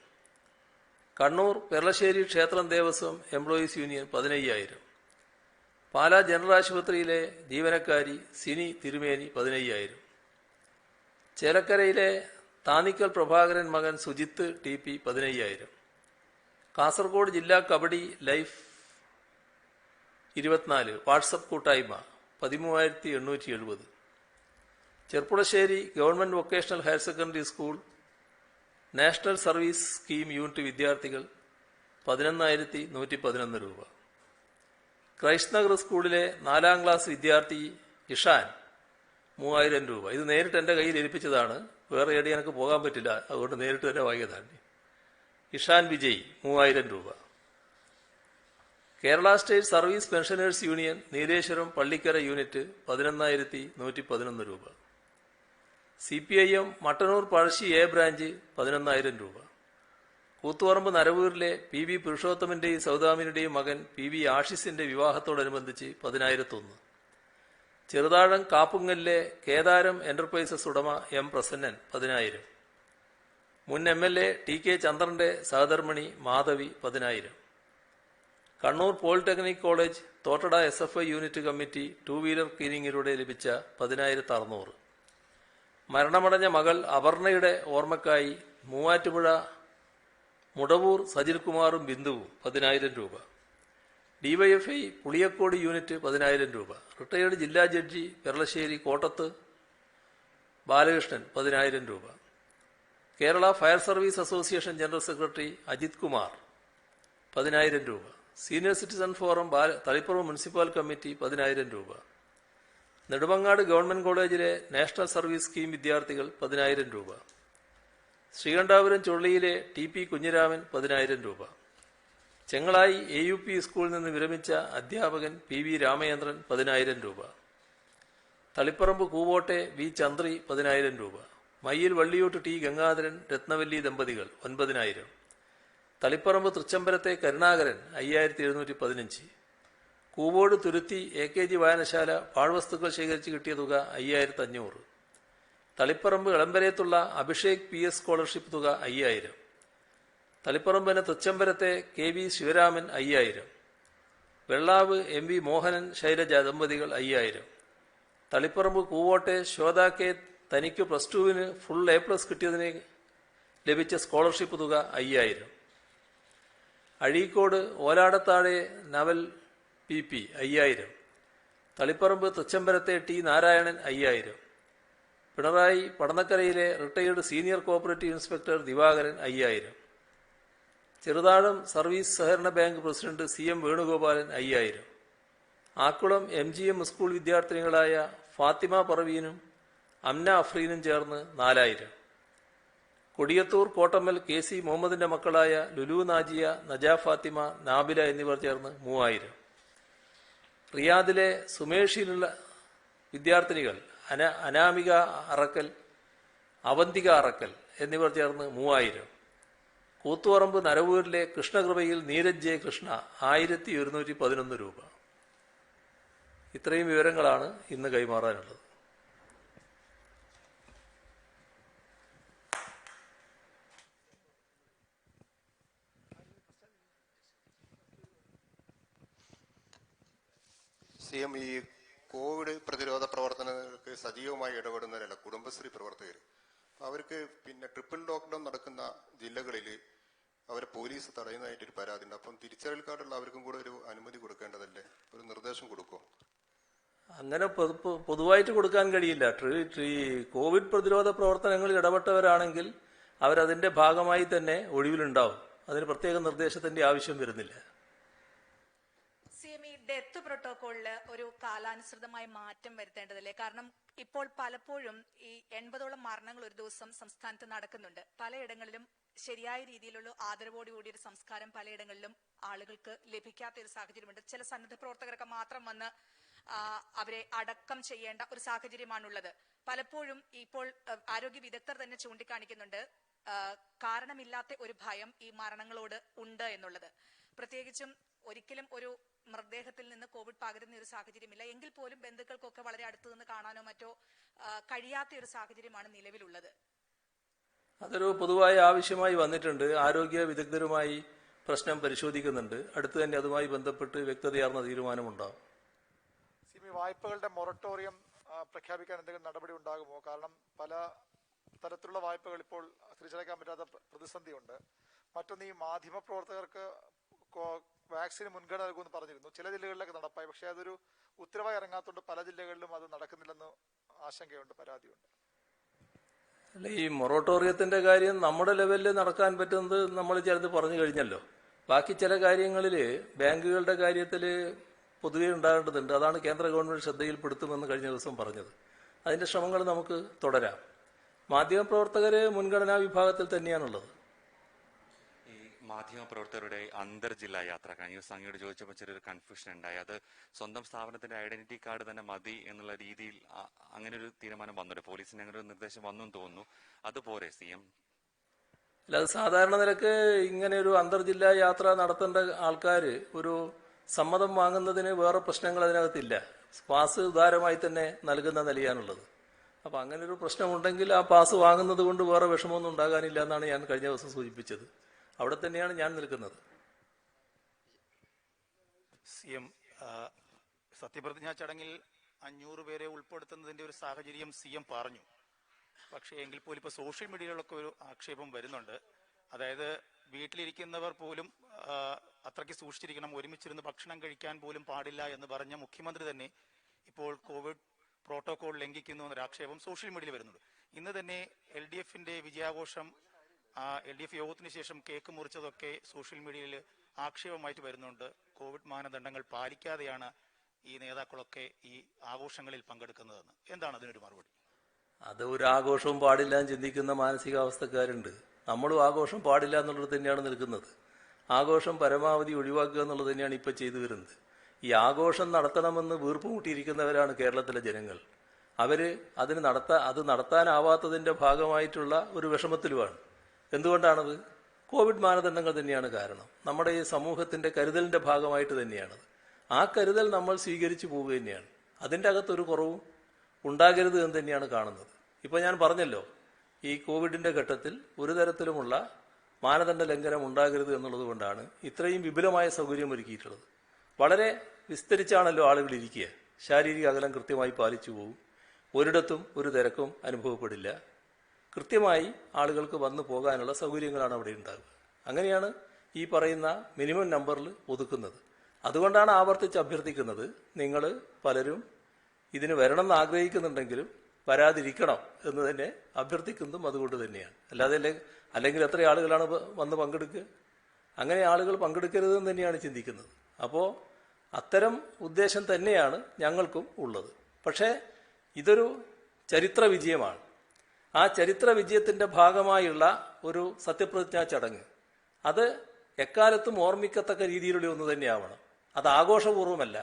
കണ്ണൂർ പെർളശ്ശേരി ക്ഷേത്രം Devaswom employees union 15,000. Pala general ആശുപത്രിയിലെ ജീവനക്കാരി സിനി തിരുമേനി 15,000. ചേലക്കരയിലെ താനിക്കൽ പ്രഭാകരൻ മകൻ സുജിത്ത് TP 15,000. കാസർഗോഡ് ജില്ലാ കബഡി ലൈഫ് 24 വാട്സപ്പ് കൂട്ടായ്മ 13,870. Cherpulassery government vocational higher secondary school national service scheme unit വിദ്യാർത്ഥികൾ 11,111 രൂപ. ക്രൈസ്റ്റ് നഗർ സ്കൂളിലെ 4ാം ക്ലാസ് വിദ്യാർത്ഥി ഇഷാൻ 3,000 രൂപ. ഇത് നേരിട്ട് എൻ്റെ കയ്യിൽ ഏൽപ്പിച്ചതാണ്. വേറെ എവിടെ എനിക്ക് പോകാൻ പറ്റില്ല, അതുകൊണ്ട് നേരിട്ട് തന്നെ വാങ്ങിയതാണ്. ഇഷാൻ വിജയ് 3,000 രൂപ. Kerala state service pensioners union Nileshwaram Pallikkara unit 11,111 രൂപ. CPIM Mattannur Pazhassi A branch 11,000 രൂപ. കൂത്തുപറമ്പ് നരവൂരിലെ PV പുരുഷോത്തമന്റെയും സൗദാമിനിയുടെയും മകൻ PV ആഷിസിന്റെ വിവാഹത്തോടനുബന്ധിച്ച് 10,001. ചെറുതാഴം കാപ്പുങ്ങലിലെ കേദാരം എന്റർപ്രൈസസ് ഉടമ M പ്രസന്നൻ 10,000. മുൻ MLA TK ചന്ദ്രന്റെ സഹധർമ്മിണി Madhavi 10,000. Kannur polytechnic college Thottada SFI unit committee 2 wheeler ക്ലീനിങ്ങിലൂടെ ലഭിച്ച 10,600. മരണമടഞ്ഞ മകൾ അപർണയുടെ ഓർമ്മക്കായി മൂവാറ്റുപുഴ മുടവൂർ സജിൽ കുമാറും ബിന്ദുവും 10,000 രൂപ. DYFI പുളിയക്കോട് യൂണിറ്റ് 10,000 രൂപ. റിട്ടയേർഡ് ജില്ലാ ജഡ്ജി പെർളശ്ശേരി കോട്ടത്ത് ബാലകൃഷ്ണൻ 10,000 രൂപ. Kerala fire service association general secretary Ajith Kumar 10,000 രൂപ. Senior citizen forum Taliparamba municipal committee 10,000 രൂപ. നെടുമങ്ങാട് ഗവൺമെന്റ് കോളേജിലെ നാഷണൽ സർവീസ് സ്കീം വിദ്യാർത്ഥികൾ 10,000 രൂപ. ശ്രീകണ്ഠാപുരം ചുള്ളിയിലെ TP കുഞ്ഞിരാമൻ 10,000 രൂപ. ചെങ്ങളായി AUP സ്കൂളിൽ നിന്ന് വിരമിച്ച അധ്യാപകൻ PV രാമചന്ദ്രൻ 10,000 രൂപ. തളിപ്പറമ്പ് കൂവോട്ടെ V ചന്ദ്രി 10,000 രൂപ. മയ്യിൽ വള്ളിയോട്ട് T ഗംഗാധരൻ രത്നവല്ലി ദമ്പതികൾ 9,000. തളിപ്പറമ്പ് തൃച്ചംബരത്തെ കരുണാകരൻ 5,715. കൂവോട് തുരുത്തി AKG വായനശാല പാഴ്വസ്തുക്കൾ ശേഖരിച്ച് കിട്ടിയ തുക 5,500. തളിപ്പറമ്പ് ഇളമ്പരയത്തുള്ള അഭിഷേക് PS സ്കോളർഷിപ്പ് തുക 5,000. തളിപ്പറമ്പിന് തൃച്ചംബരത്തെ KV ശിവരാമൻ 5,000. വെള്ളാവ് MV മോഹനൻ ശൈലജ ദമ്പതികൾ 5,000. തളിപ്പറമ്പ് കൂവോട്ടെ ശോധ K തനിക്ക് +2 ഫുൾ A+ കിട്ടിയതിന് ലഭിച്ച സ്കോളർഷിപ്പ് തുക 5,000. അഴീക്കോട് ഓലാടത്താഴെ നവൽ PP 5,000. തളിപ്പറമ്പ് തൃച്ചംബരത്തെ T നാരായണൻ 5,000. പിണറായി പടന്നക്കരയിലെ retired senior cooperative inspector Divakaran 5,000. Cheruthazham service സഹകരണ bank president CM Venugopalan 5,000. Akkulam MGM school വിദ്യാർത്ഥിനികളായ ഫാത്തിമ പർവീനും അംന അഫ്രീനും ചേർന്ന് 4,000. കൊടിയത്തൂർ കോട്ടമ്മൽ KC മുഹമ്മദിന്റെ മക്കളായ ലുലു നാജിയ, നജാ ഫാത്തിമ, നാബില എന്നിവർ ചേർന്ന് 3,000. റിയാദിലെ സുമേഷിലുള്ള വിദ്യാർത്ഥിനികൾ അനാമിക അറക്കൽ, അവന്തിക അറക്കൽ എന്നിവർ ചേർന്ന് 3000. കൂത്തുപറമ്പ് നരവൂരിലെ കൃഷ്ണകൃപയിൽ നീരജ് ജെ കൃഷ്ണ 1111 രൂപ. ഇത്രയും വിവരങ്ങളാണ് ഇന്ന് കൈമാറാനുള്ളത്. CM, ഈ കോവിഡ് പ്രതിരോധ പ്രവർത്തനങ്ങൾക്ക് സജീവമായി ഇടപെടുന്നവരല്ല കുടുംബശ്രീ പ്രവർത്തകർ. അവർക്ക് ട്രിപ്പിൾ ലോക്ക്ഡൌൺ നടക്കുന്ന ജില്ലകളിൽ അവരെ പോലീസ് തടയുന്നതായിട്ടൊരു പരാതി ഉണ്ട്. അപ്പം തിരിച്ചറിയൽ കാർഡുള്ള അവർക്കും കൂടെ ഒരു അനുമതി കൊടുക്കേണ്ടതല്ലേ? ഒരു നിർദ്ദേശം കൊടുക്കുമോ? അങ്ങനെ പൊതുവായിട്ട് കൊടുക്കാൻ കഴിയില്ല. കോവിഡ് പ്രതിരോധ പ്രവർത്തനങ്ങളിൽ ഇടപെട്ടവരാണെങ്കിൽ അവരതിന്റെ ഭാഗമായി തന്നെ ഒഴിവിലുണ്ടാവും. അതിന് പ്രത്യേക നിർദ്ദേശത്തിന്റെ ആവശ്യം വരുന്നില്ല. CM, ഡെത്ത് പ്രോട്ടോകോളില് ഒരു കാലാനുസൃതമായ മാറ്റം വരുത്തേണ്ടതല്ലേ? കാരണം ഇപ്പോൾ പലപ്പോഴും ഈ 80ഓളം മരണങ്ങൾ ഒരു ദിവസം സംസ്ഥാനത്ത് നടക്കുന്നുണ്ട്. പലയിടങ്ങളിലും ശരിയായ രീതിയിലുള്ള ആദരവോടുകൂടി ഒരു സംസ്കാരം പലയിടങ്ങളിലും ആളുകൾക്ക് ലഭിക്കാത്ത ഒരു സാഹചര്യമുണ്ട്. ചില സന്നദ്ധ പ്രവർത്തകരൊക്കെ മാത്രം വന്ന് അവരെ അടക്കം ചെയ്യേണ്ട ഒരു സാഹചര്യമാണുള്ളത്. പലപ്പോഴും ഇപ്പോൾ ആരോഗ്യ വിദഗ്ധർ തന്നെ ചൂണ്ടിക്കാണിക്കുന്നുണ്ട് കാരണമില്ലാത്ത ഒരു ഭയം ഈ മരണങ്ങളോട് ഉണ്ട് എന്നുള്ളത്. പ്രത്യേകിച്ചും ഒരിക്കലും ഒരു മൃതദേഹത്തിൽ നിന്ന് കോവിഡ് പകരുന്ന ഒരു സാഹചര്യമില്ല. എങ്കിൽ പോലും ബന്ധുക്കൾക്കൊക്കെ വളരെ അടുത്തു നിന്ന് കാണാനോ മറ്റോ കഴിയാത്ത ഒരു സാഹചര്യമാണ് നിലവിലുള്ളത്. അതൊരു പൊതുവായ ആവശ്യമായി വന്നിട്ടുണ്ട്. ആരോഗ്യ വിദഗ്ധരുമായി പ്രശ്നം പരിശോധിക്കുന്നുണ്ട്. അടുത്ത് തന്നെ അതുമായി ബന്ധപ്പെട്ട് വ്യക്തതയാർന്ന തീരുമാനമുണ്ടാകും. വായ്പകളുടെ മൊറട്ടോറിയം പ്രഖ്യാപിക്കാൻ എന്തെങ്കിലും നടപടി ഉണ്ടാകുമോ? കാരണം പല തരത്തിലുള്ള വായ്പകൾ ഇപ്പോൾ തിരിച്ചടയ്ക്കാൻ പറ്റാത്ത പ്രതിസന്ധിയുണ്ട്. മറ്റൊന്ന്, ഈ മാധ്യമ പ്രവർത്തകർക്ക് വാക്സിന് മുൻഗണന നൽകുമെന്ന് പറഞ്ഞിരുന്നു. ചില ജില്ലകളിലൊക്കെ നടപ്പായി. പക്ഷേ അതൊരു ഉത്തരവായി ഇറങ്ങാത്തതുകൊണ്ട് പല ജില്ലകളിലും അത് നടക്കുന്നില്ലെന്ന് ആശങ്കയുണ്ട്, പരാതിയുണ്ട്. അല്ല, ഈ മൊറട്ടോറിയത്തിന്റെ കാര്യം നമ്മുടെ ലെവലിൽ നടക്കാൻ പറ്റുന്നത് നമ്മൾ ചിലത് പറഞ്ഞു കഴിഞ്ഞല്ലോ. ബാക്കി ചില കാര്യങ്ങളിൽ ബാങ്കുകളുടെ കാര്യത്തിൽ പൊതുവെ ഉണ്ടാകേണ്ടതുണ്ട്. അതാണ് കേന്ദ്ര ഗവൺമെന്റ് ശ്രദ്ധയിൽപ്പെടുത്തുമെന്ന് കഴിഞ്ഞ ദിവസം പറഞ്ഞത്. അതിന്റെ ശ്രമങ്ങൾ നമുക്ക് തുടരാം. മാധ്യമപ്രവർത്തകര് മുൻഗണനാ വിഭാഗത്തിൽ തന്നെയാണുള്ളത്. ഈ മാധ്യമപ്രവർത്തകരുടെ അന്തർജില്ലാ യാത്ര കഴിഞ്ഞ ദിവസം അങ്ങോട്ട് ചോദിച്ചപ്പോൾ ചെറിയൊരു കൺഫ്യൂഷൻ ഉണ്ടായി. അത് സ്വന്തം സ്ഥാപനത്തിന്റെ ഐഡന്റിറ്റി കാർഡ് തന്നെ മതി എന്നുള്ള രീതിയിൽ അങ്ങനെ ഒരു തീരുമാനം വന്നിട്ട് പോലീസിന് അങ്ങനെ ഒരു നിർദ്ദേശം വന്നു തോന്നുന്നു. അതുപോലെ CM? അല്ല, അത് സാധാരണ നിലക്ക് ഇങ്ങനെ ഒരു അന്തർജില്ലാ യാത്ര നടത്തേണ്ട ആൾക്കാർ ഒരു സമ്മതം വാങ്ങുന്നതിന് വേറെ പ്രശ്നങ്ങൾ അതിനകത്തില്ല. പാസ് ഉദാരമായി തന്നെ നൽകുന്ന നിലയാണുള്ളത്. അപ്പൊ അങ്ങനെ ഒരു പ്രശ്നമുണ്ടെങ്കിൽ ആ പാസ് വാങ്ങുന്നത് കൊണ്ട് വേറെ വിഷമമൊന്നും ഉണ്ടാകാനില്ല എന്നാണ് ഞാൻ കഴിഞ്ഞ ദിവസം സൂചിപ്പിച്ചത്. അവിടെ തന്നെയാണ് ഞാൻ നിൽക്കുന്നത്. CM, സത്യപ്രതിജ്ഞാ ചടങ്ങിൽ 500 പേരെ ഉൾപ്പെടുത്തുന്നതിന്റെ ഒരു സാഹചര്യം CM പറഞ്ഞു. പക്ഷേ എങ്കിൽ പോലും ഇപ്പോൾ സോഷ്യൽ മീഡിയയിലൊക്കെ ഒരു ആക്ഷേപം വരുന്നുണ്ട്. അതായത് വീട്ടിലിരിക്കുന്നവർ പോലും അത്രയ്ക്ക് സൂക്ഷിച്ചിരിക്കണം, ഒരുമിച്ചിരുന്ന് ഭക്ഷണം കഴിക്കാൻ പോലും പാടില്ല എന്ന് പറഞ്ഞ മുഖ്യമന്ത്രി തന്നെ ഇപ്പോൾ കോവിഡ് പ്രോട്ടോകോൾ ലംഘിക്കുന്നു എന്നൊരു ആക്ഷേപം സോഷ്യൽ മീഡിയയിൽ വരുന്നുണ്ട്. ഇന്ന് തന്നെ LDFന്റെ വിജയാഘോഷം, LDF യോഗത്തിന് ശേഷം കേക്ക് മുറിച്ചതൊക്കെ സോഷ്യൽ മീഡിയയിൽ ആക്ഷേപമായിട്ട് വരുന്നുണ്ട്. കോവിഡ് മാനദണ്ഡങ്ങൾ പാലിക്കാതെയാണ് ഈ നേതാക്കളൊക്കെ ഈ ആഘോഷങ്ങളിൽ പങ്കെടുക്കുന്നതെന്ന്. എന്താണ് അതിനൊരു മറുപടി? അത് ഒരു ആഘോഷവും പാടില്ല എന്ന് ചിന്തിക്കുന്ന മാനസികാവസ്ഥക്കാരുണ്ട്. നമ്മളും ആഘോഷം പാടില്ല എന്നുള്ളത് തന്നെയാണ് നിൽക്കുന്നത്. ആഘോഷം പരമാവധി ഒഴിവാക്കുക എന്നുള്ളത് തന്നെയാണ് ഇപ്പം ചെയ്തു വരുന്നത്. ഈ ആഘോഷം നടത്തണമെന്ന് വീർപ്പുമുട്ടിയിരിക്കുന്നവരാണ് കേരളത്തിലെ ജനങ്ങൾ. അത് നടത്താനാവാത്തതിന്റെ ഭാഗമായിട്ടുള്ള ഒരു വിഷമത്തിലുമാണ്. എന്തുകൊണ്ടാണത്? കോവിഡ് മാനദണ്ഡങ്ങൾ തന്നെയാണ് കാരണം. നമ്മുടെ ഈ സമൂഹത്തിന്റെ കരുതലിന്റെ ഭാഗമായിട്ട് തന്നെയാണത്. ആ കരുതൽ നമ്മൾ സ്വീകരിച്ചു പോവുക തന്നെയാണ്. അതിൻ്റെ അകത്തൊരു കുറവും ഉണ്ടാകരുത് എന്ന് തന്നെയാണ് കാണുന്നത്. ഇപ്പൊ ഞാൻ പറഞ്ഞല്ലോ, ഈ കോവിഡിന്റെ ഘട്ടത്തിൽ ഒരു തരത്തിലുമുള്ള മാനദണ്ഡ ലംഘനം ഉണ്ടാകരുത് എന്നുള്ളത് കൊണ്ടാണ് ഇത്രയും വിപുലമായ സൗകര്യം ഒരുക്കിയിട്ടുള്ളത്. വളരെ വിസ്തരിച്ചാണല്ലോ ആളുകൾ ഇരിക്കുക. ശാരീരിക അകലം കൃത്യമായി പാലിച്ചു പോകും. ഒരിടത്തും ഒരു തിരക്കും അനുഭവപ്പെടില്ല. കൃത്യമായി ആളുകൾക്ക് വന്നു പോകാനുള്ള സൗകര്യങ്ങളാണ് അവിടെ ഉണ്ടാകുക. അങ്ങനെയാണ് ഈ പറയുന്ന മിനിമം നമ്പറിൽ ഒതുക്കുന്നത്. അതുകൊണ്ടാണ് ആവർത്തിച്ച് അഭ്യർത്ഥിക്കുന്നത്, നിങ്ങൾ പലരും ഇതിന് വരണം എന്ന് ആഗ്രഹിക്കുന്നുണ്ടെങ്കിലും വരാതിരിക്കണം എന്ന് തന്നെ അഭ്യർത്ഥിക്കുന്നതും അതുകൊണ്ട് തന്നെയാണ്. അല്ലെങ്കിൽ എത്ര ആളുകളാണ് വന്ന് പങ്കെടുക്കുക? അങ്ങനെ ആളുകൾ പങ്കെടുക്കരുതെന്ന് തന്നെയാണ് ചിന്തിക്കുന്നത്. അപ്പോൾ അത്തരം ഉദ്ദേശം തന്നെയാണ് ഞങ്ങൾക്കും ഉള്ളത്. പക്ഷേ ഇതൊരു ചരിത്ര വിജയമാണ്. ആ ചരിത്ര വിജയത്തിന്റെ ഭാഗമായുള്ള ഒരു സത്യപ്രതിജ്ഞാ ചടങ്ങ് അത് എക്കാലത്തും ഓർമ്മിക്കത്തക്ക രീതിയിലുള്ള ഒന്ന് തന്നെയാവണം. അത് ആഘോഷപൂർവ്വമല്ല,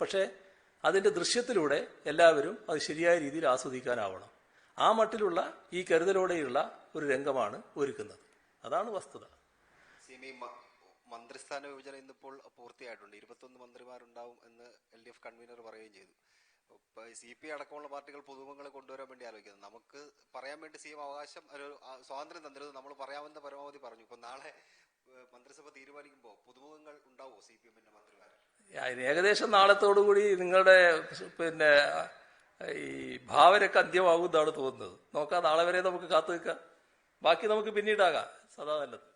പക്ഷേ അതിൻ്റെ ദൃശ്യത്തിലൂടെ എല്ലാവരും അത് ശരിയായ രീതിയിൽ ആസ്വദിക്കാനാവണം. ആ മട്ടിലുള്ള ഈ കരുതലോടെയുള്ള ഒരു രംഗമാണ് ഒരുക്കുന്നത്. അതാണ് വസ്തുത. മന്ത്രിസ്ഥാന വിഭജനം ഇന്നിപ്പോൾ പൂർത്തിയായിട്ടുണ്ട്. 21 മന്ത്രിമാരുണ്ടാവും എന്ന് LDF കൺവീനർ പറയുകയും ചെയ്തു. CP അടക്കമുള്ള പാർട്ടികൾ പുതുമുഖങ്ങളെ കൊണ്ടുവരാൻ വേണ്ടി ആലോചിക്കുന്നത്. നമുക്ക് പറയാൻ വേണ്ടി CM അവകാശം ഒരു സ്വാതന്ത്ര്യം തന്നിരുന്നു. നമ്മൾ പറയാവുന്ന പരമാവധി പറഞ്ഞു. ഇപ്പൊ നാളെ മന്ത്രിസഭ തീരുമാനിക്കുമ്പോൾ പുതുമുഖങ്ങൾ ഉണ്ടാവുമോ CPM-ന്റെ മന്ത്രിമാർ? ഏകദേശം നാളത്തോടുകൂടി നിങ്ങളുടെ ഈ ഭാവനയൊക്കെ അന്ത്യമാകുന്നതാണ് തോന്നുന്നത്. നോക്കാം, നാളെ വരെ നമുക്ക് കാത്തു നിൽക്കാം. ബാക്കി നമുക്ക് പിന്നീടാകാം. സദാ നല്ലത്.